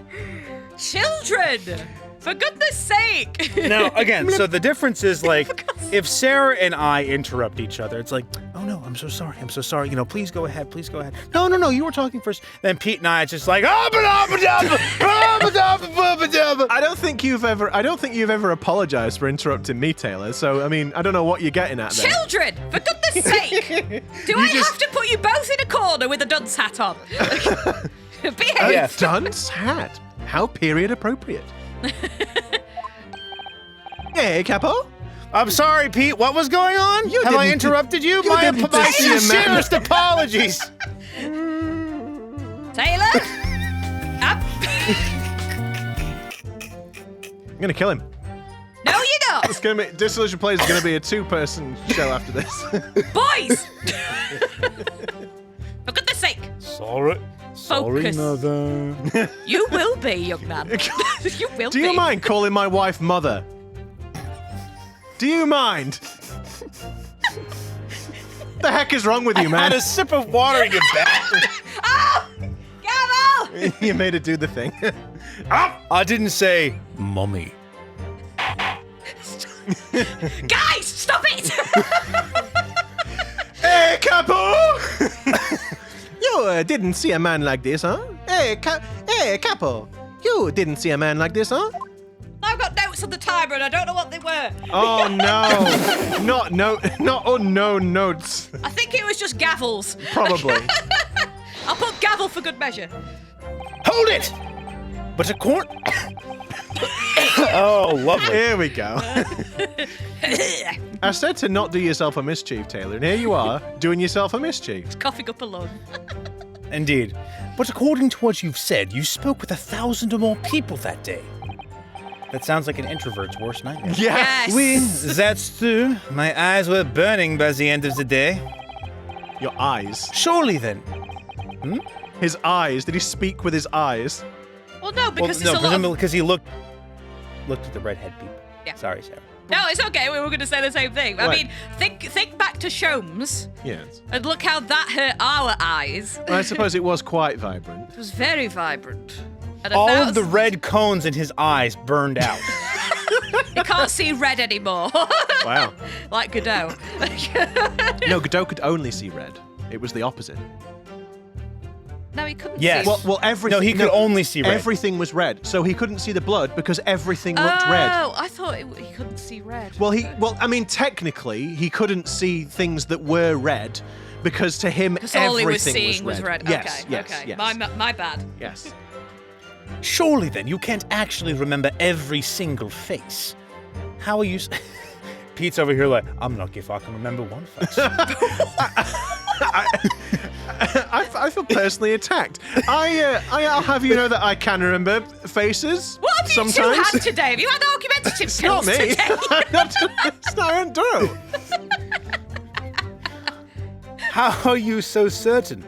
Children! For goodness sake! Now, again, so the difference is like, if Sarah and I interrupt each other, it's like, oh no, I'm so sorry, you know, please go ahead. No, you were talking first. Then Pete and I, it's just like, I don't think you've ever apologized for interrupting me, Taylor. So I mean, I don't know what you're getting at there. Children! For goodness sake! Do I have to put you both in a corner with a dunce hat on? Behave! Yes. Dunce hat. How period appropriate. Hey, Capo. I'm sorry, Pete, what was going on? You Have I didn't- interrupted you? you My didn't see a man. sincerest apologies. Taylor! Up! I'm gonna kill him. No, you're not! It's gonna be Disillusion Plays is gonna be a 2-person show after this. Boys! For goodness sake! Sorry, Focus. mother. You will be, young man. You will Do be. you mind calling my wife mother? Do you mind? The heck is wrong with you, Had man? a sip of water, you bastard. Oh! Gavel! You made it do the thing. I didn't say, Mummy. Guys, stop it! Hey, Capo! You didn't see a man like this, huh? Hey, Capo! You didn't see a man like this, huh? I've got notes on the timer and I don't know what they were. Oh no! Not unknown notes. I think it was just gavels. Probably. I'll put gavel for good measure. Hold it! But a corn. Oh, lovely. Here we go. I said to not do yourself a mischief, Taylor, and here you are doing yourself a mischief. Coughing up a lung. Indeed. But according to what you've said, you spoke with 1,000 or more people that day. That sounds like an introvert's worst nightmare. Yeah. Yes. Oui, that's true. My eyes were burning by the end of the day. Your eyes. Surely then. His eyes. Did he speak with his eyes? Well, no, Well, because no, it's a lot of... because he looked at the redhead people. Yeah. Sorry, Sarah. No, it's okay. We were going to say the same thing. I What? mean, think back to Shomes Yes. and look how that hurt our eyes. I suppose it was quite vibrant. It was very vibrant. And All of the red cones in his eyes burned out. You can't see red anymore. Wow. Like Godot. No, Godot could only see red. It was the opposite. No, he couldn't Yes. see. Well, everything. No, he could only see red. Everything was red, so he couldn't see the blood because everything looked red. Oh, I thought he couldn't see red. Well, I mean, technically, he couldn't see things that were red because to him, Because all he was everything seeing was red. Yes, Okay, yes, okay. yes. My bad. Yes. Surely then, you can't actually remember every single face. How are you... Pete's over here like, I'm lucky if I can remember one face. I feel personally attacked. I'll have you know that I can remember faces. What have you sometimes. two had today? Have you had argumentative It's not skills me. today? It's not Andrew. How are you so certain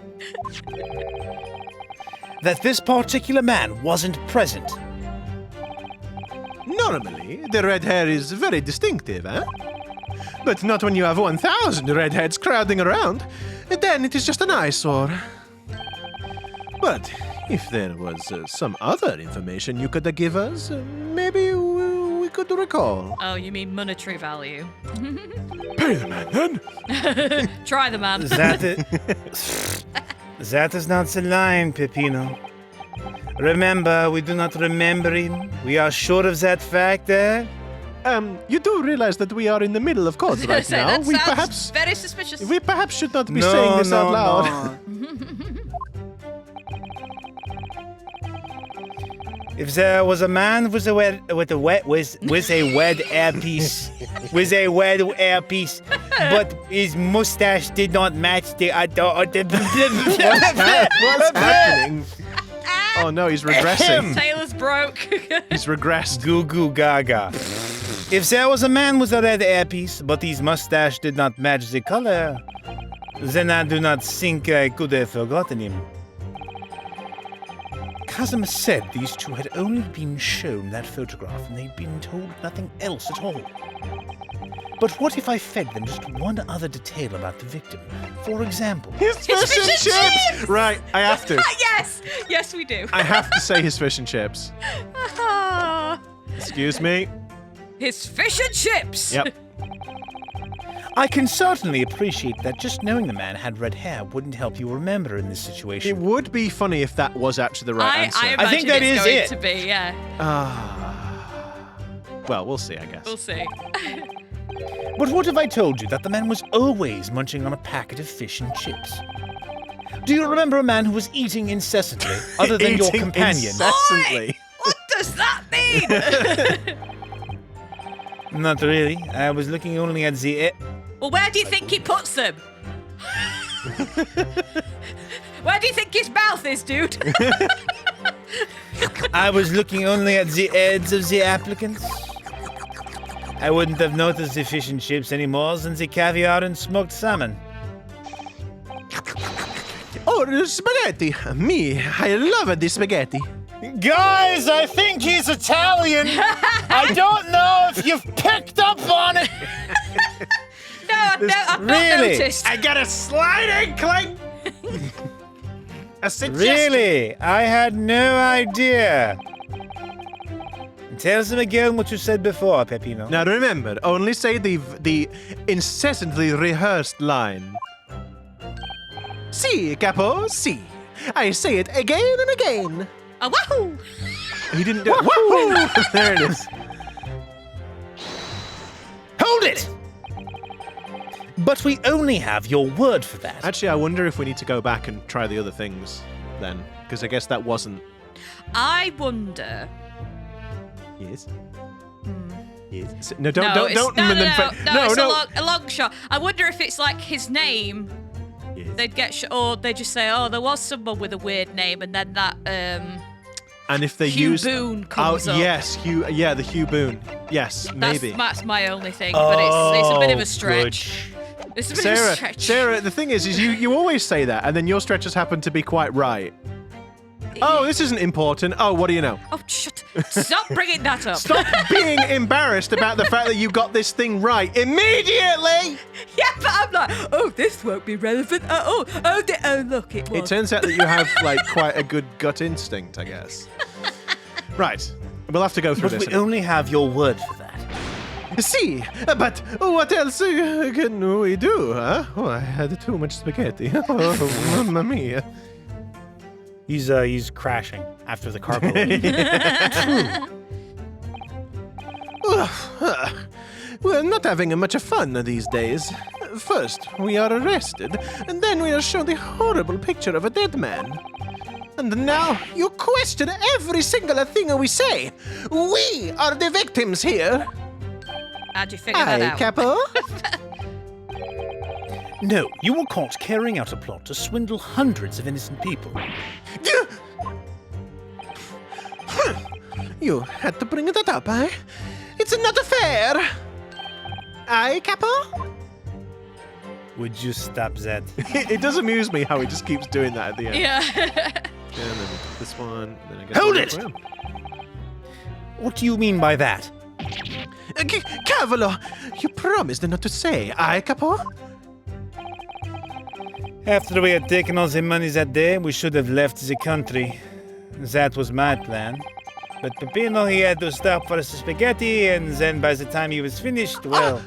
that this particular man wasn't present? Normally, the red hair is very distinctive, eh? But not when you have 1,000 redheads crowding around. Then it is just an eyesore. But if there was some other information you could give us, maybe we could recall. Oh, you mean monetary value? Pay the man then. Try the man. That is not the line, Peppino. Remember, we do not remember him. We are sure of that fact, eh? You do realize that we are in the middle of court right So now. that We sounds very suspicious. perhaps should not be saying this out loud. No. If there was a man with a wet earpiece with a red earpiece, but his mustache did not match the What's happening? Oh no, he's regressing. Taylor's broke. He's regressed. Goo goo gaga. If there was a man with a red earpiece, but his mustache did not match the color, then I do not think I could have forgotten him. Kazuma said these two had only been shown that photograph and they'd been told nothing else at all. But what if I fed them just one other detail about the victim? For example, His fish and chips! Right, I have to. Yes! Yes, we do. I have to say his fish and chips. Excuse me. His fish and chips! Yep. I can certainly appreciate that just knowing the man had red hair wouldn't help you remember in this It situation. would be funny if that was actually the right answer. I I think that imagine is it's it. going to be, yeah. Well, we'll see, I guess. We'll see. But what if I told you that the man was always munching on a packet of fish and chips? Do you remember a man who was eating incessantly, other than your Eating companion? incessantly. What does that mean? Not really. I was looking only at the... Well, where do you think he puts them? Where do you think his mouth is, dude? I was looking only at the heads of the applicants. I wouldn't have noticed the fish and chips any more than the caviar and smoked salmon. Oh, spaghetti. Me, I love the spaghetti. Guys, I think he's Italian. I don't know if you've picked up on it. No, I've not Really? noticed. I got a sliding clink. A suggestion. Really? I had no idea. Tell them again what you said before, Peppino. Now remember, only say the incessantly rehearsed line. Si, capo, si. I say it again and again. A wahoo! He didn't do it. Wahoo! There it is. Hold it! But we only have your word for that. Actually, I wonder if we need to go back and try the other things then, because I guess that wasn't. I wonder. Yes. Yes. No, don't. No, it's No. a long shot. I wonder if it's like his name. Yes. They'd get, or they just say, "Oh, there was someone with a weird name," and then that And if they Hugh use Boone comes up. yes, Hugh. Yeah, the Hugh Boone. Yes, maybe. That's my only thing, but it's a bit of a good. stretch. It's a bit of a Sarah, stretch. Sarah, the thing is you always say that, and then your stretches happen to be quite right. Oh, this isn't important. Oh, what do you know? Oh, shut! Stop bringing that up. Stop being embarrassed about the fact that you got this thing right immediately. Yeah, but I'm like, oh, this won't be relevant at all. Oh, look, it was. It turns out that you have like quite a good gut instinct, I guess. Right, we'll have to go through But this. we only have your word for that. See, but what else can we do, huh? Oh, I had too much spaghetti. Oh, mamma mia. He's crashing after the carpool. We're not having much fun these days. First, we are arrested, and then we are shown the horrible picture of a dead man. And now you question every single thing we say. We are the victims here. How'd you figure that Aye, out? Capo. No, you were caught carrying out a plot to swindle hundreds of innocent people. You had to bring that up, eh? It's not fair. Aye, Capo? Would you stop that? It does amuse me how he just keeps doing that at the end. Yeah. And then this one, then I guess Hold one it! as well. What do you mean by that? Cavolo, you promised not to say, aye, Capo? After we had taken all the money that day, we should have left the country. That was my plan. But Peppino, he had to stop for the spaghetti, and then by the time he was finished, well...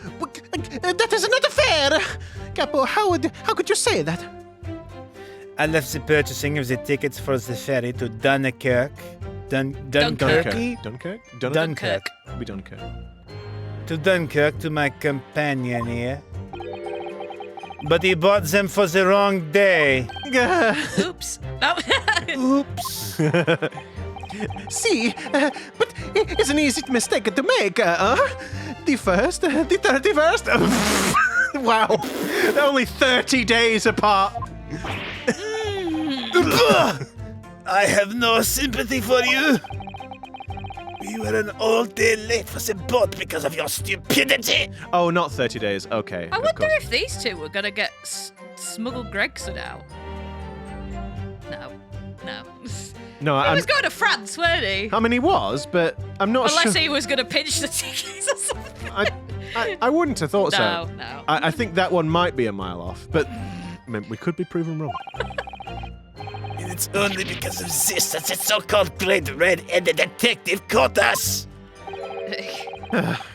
That is not fair! Capo, how could you say that? I left the purchasing of the tickets for the ferry to Dunkirk. Dunkirk? Dunkirk? Be Dunkirk. To Dunkirk to my companion here. But he bought them for the wrong day. Oops. Oh. Oops. See, but it's an easy mistake to make, The first, the 31st. Wow, they're only 30 days apart. I have no sympathy for you. We were an all day late for the boat because of your stupidity. Oh, not 30 days. Okay. I of wonder course. if these two were gonna get smuggle Gregson out. No. No, He was going to France, weren't he? I mean, he was, but I'm not Unless sure. he was gonna pinch the tickets or something. I wouldn't have thought so. No. I think that one might be a mile off, but I mean, we could be proven wrong. And it's only because of this that the so-called Great Red-Headed Detective caught us.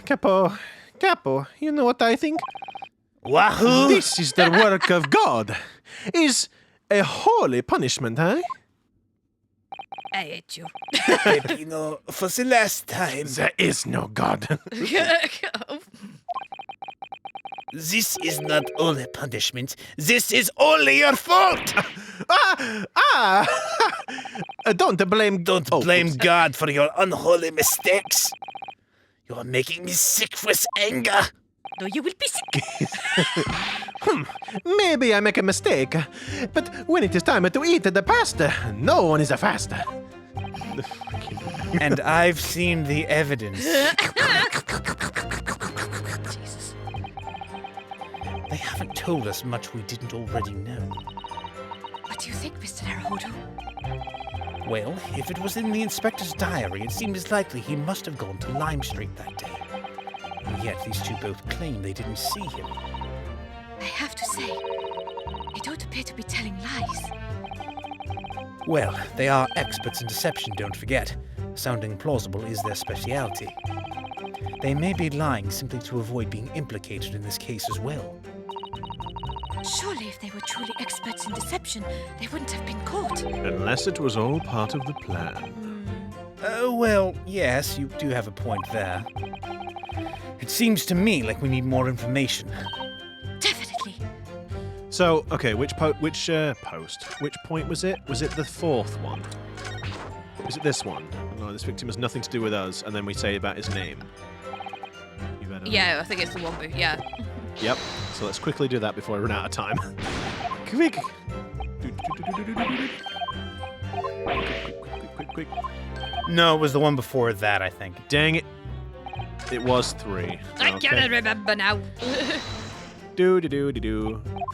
Capo, you know what I think? WAHOO! This is the work of God. Is a holy punishment, eh? I hate you. Peppino, for the last time, There is no God. this is not only punishment. This is only your fault. Don't blame. Don't blame God for your unholy mistakes. You are making me sick with anger. No, you will be sick. Maybe I make a mistake, but when it is time to eat the pasta, no one is a faster. And I've seen the evidence. Jesus. They haven't told us much we didn't already know. What do you think, Mr. Naruhodo? Well, if it was in the inspector's diary, it seems likely he must have gone to Lime Street that day. And yet these two both claim they didn't see him. I have to say, they don't appear to be telling lies. Well, they are experts in deception, don't forget. Sounding plausible is their specialty. They may be lying simply to avoid being implicated in this case as well. Surely if they were truly experts in deception, they wouldn't have been caught. Unless it was all part of the plan. Well, yes, you do have a point there. It seems to me like we need more information. Definitely. So, okay, which point was it? Was it the fourth one? Is it this one? No, this victim has nothing to do with us, and then we say about his name. You better. Yeah, I think it's the one boo. Yeah. Yep. So let's quickly do that before I run out of time. Quick. Quick. No, it was the one before that, I think. Dang it. It was 3. I can't remember now. Do.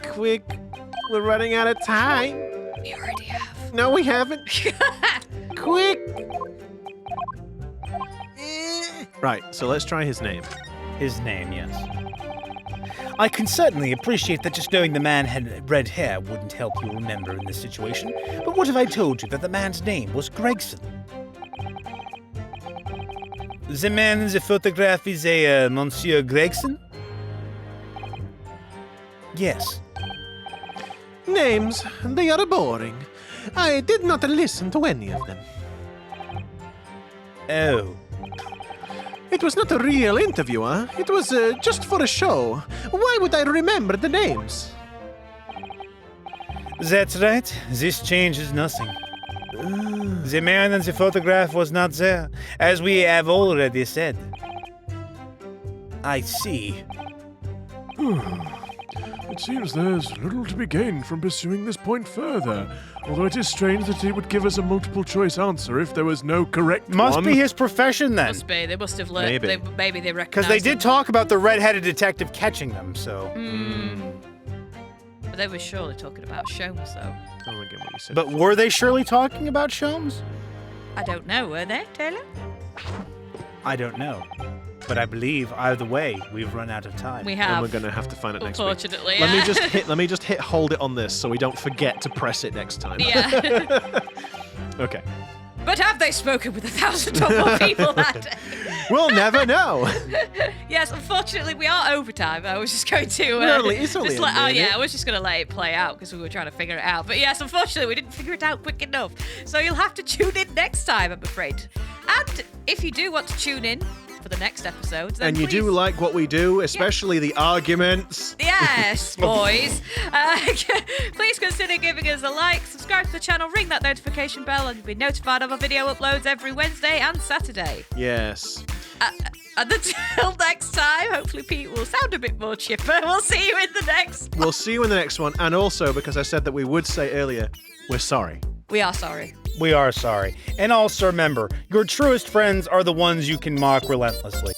Quick. We're running out of time. We already have. No, we haven't. Quick. Right, so let's try his name. His name, yes. I can certainly appreciate that just knowing the man had red hair wouldn't help you remember in this situation, but what if I told you that the man's name was Gregson? The man in the photograph is a Monsieur Gregson? Yes. Names, they are boring. I did not listen to any of them. Oh. It was not a real interview, huh? It was just for a show. Why would I remember the names? That's right. This changes nothing. The man in the photograph was not there, as we have already said. I see. It seems there's little to be gained from pursuing this point further. Although it is strange that he would give us a multiple choice answer if there was no correct Must one. be his profession then. Must be. They must have learned. Maybe. Maybe they Because recognized they did him. talk about the red-headed detective catching them, so. But they were surely talking about Sholmes, though. Oh, again, what you said. But were they surely talking about Sholmes? I don't know, were they, Taylor? I don't know. But I believe either way, we've run out of time. We and have. we're gonna have to find it next week. Unfortunately, Let yeah. me just hit hold it on this so we don't forget to press it next time. Yeah. Okay. But have they spoken with 1,000 or more people that day? We'll never know. Yes, unfortunately, we are overtime. I was just going to. It's only just a let, oh, yeah, minute. I was just going to let it play out because we were trying to figure it out. But yes, unfortunately, we didn't figure it out quick enough. So you'll have to tune in next time, I'm afraid. And if you do want to tune in for for the next episodes, then And you please, do like what we do, especially the arguments. Yes, boys. Please consider giving us a like, subscribe to the channel, ring that notification bell, and you'll be notified of our video uploads every Wednesday and Saturday. Yes. And until next time, hopefully Pete will sound a bit more chipper. We'll see you in the next one. We'll see you in the next one. And also, because I said that we would say earlier, we're sorry. We are sorry. We are sorry. And also remember, your truest friends are the ones you can mock relentlessly.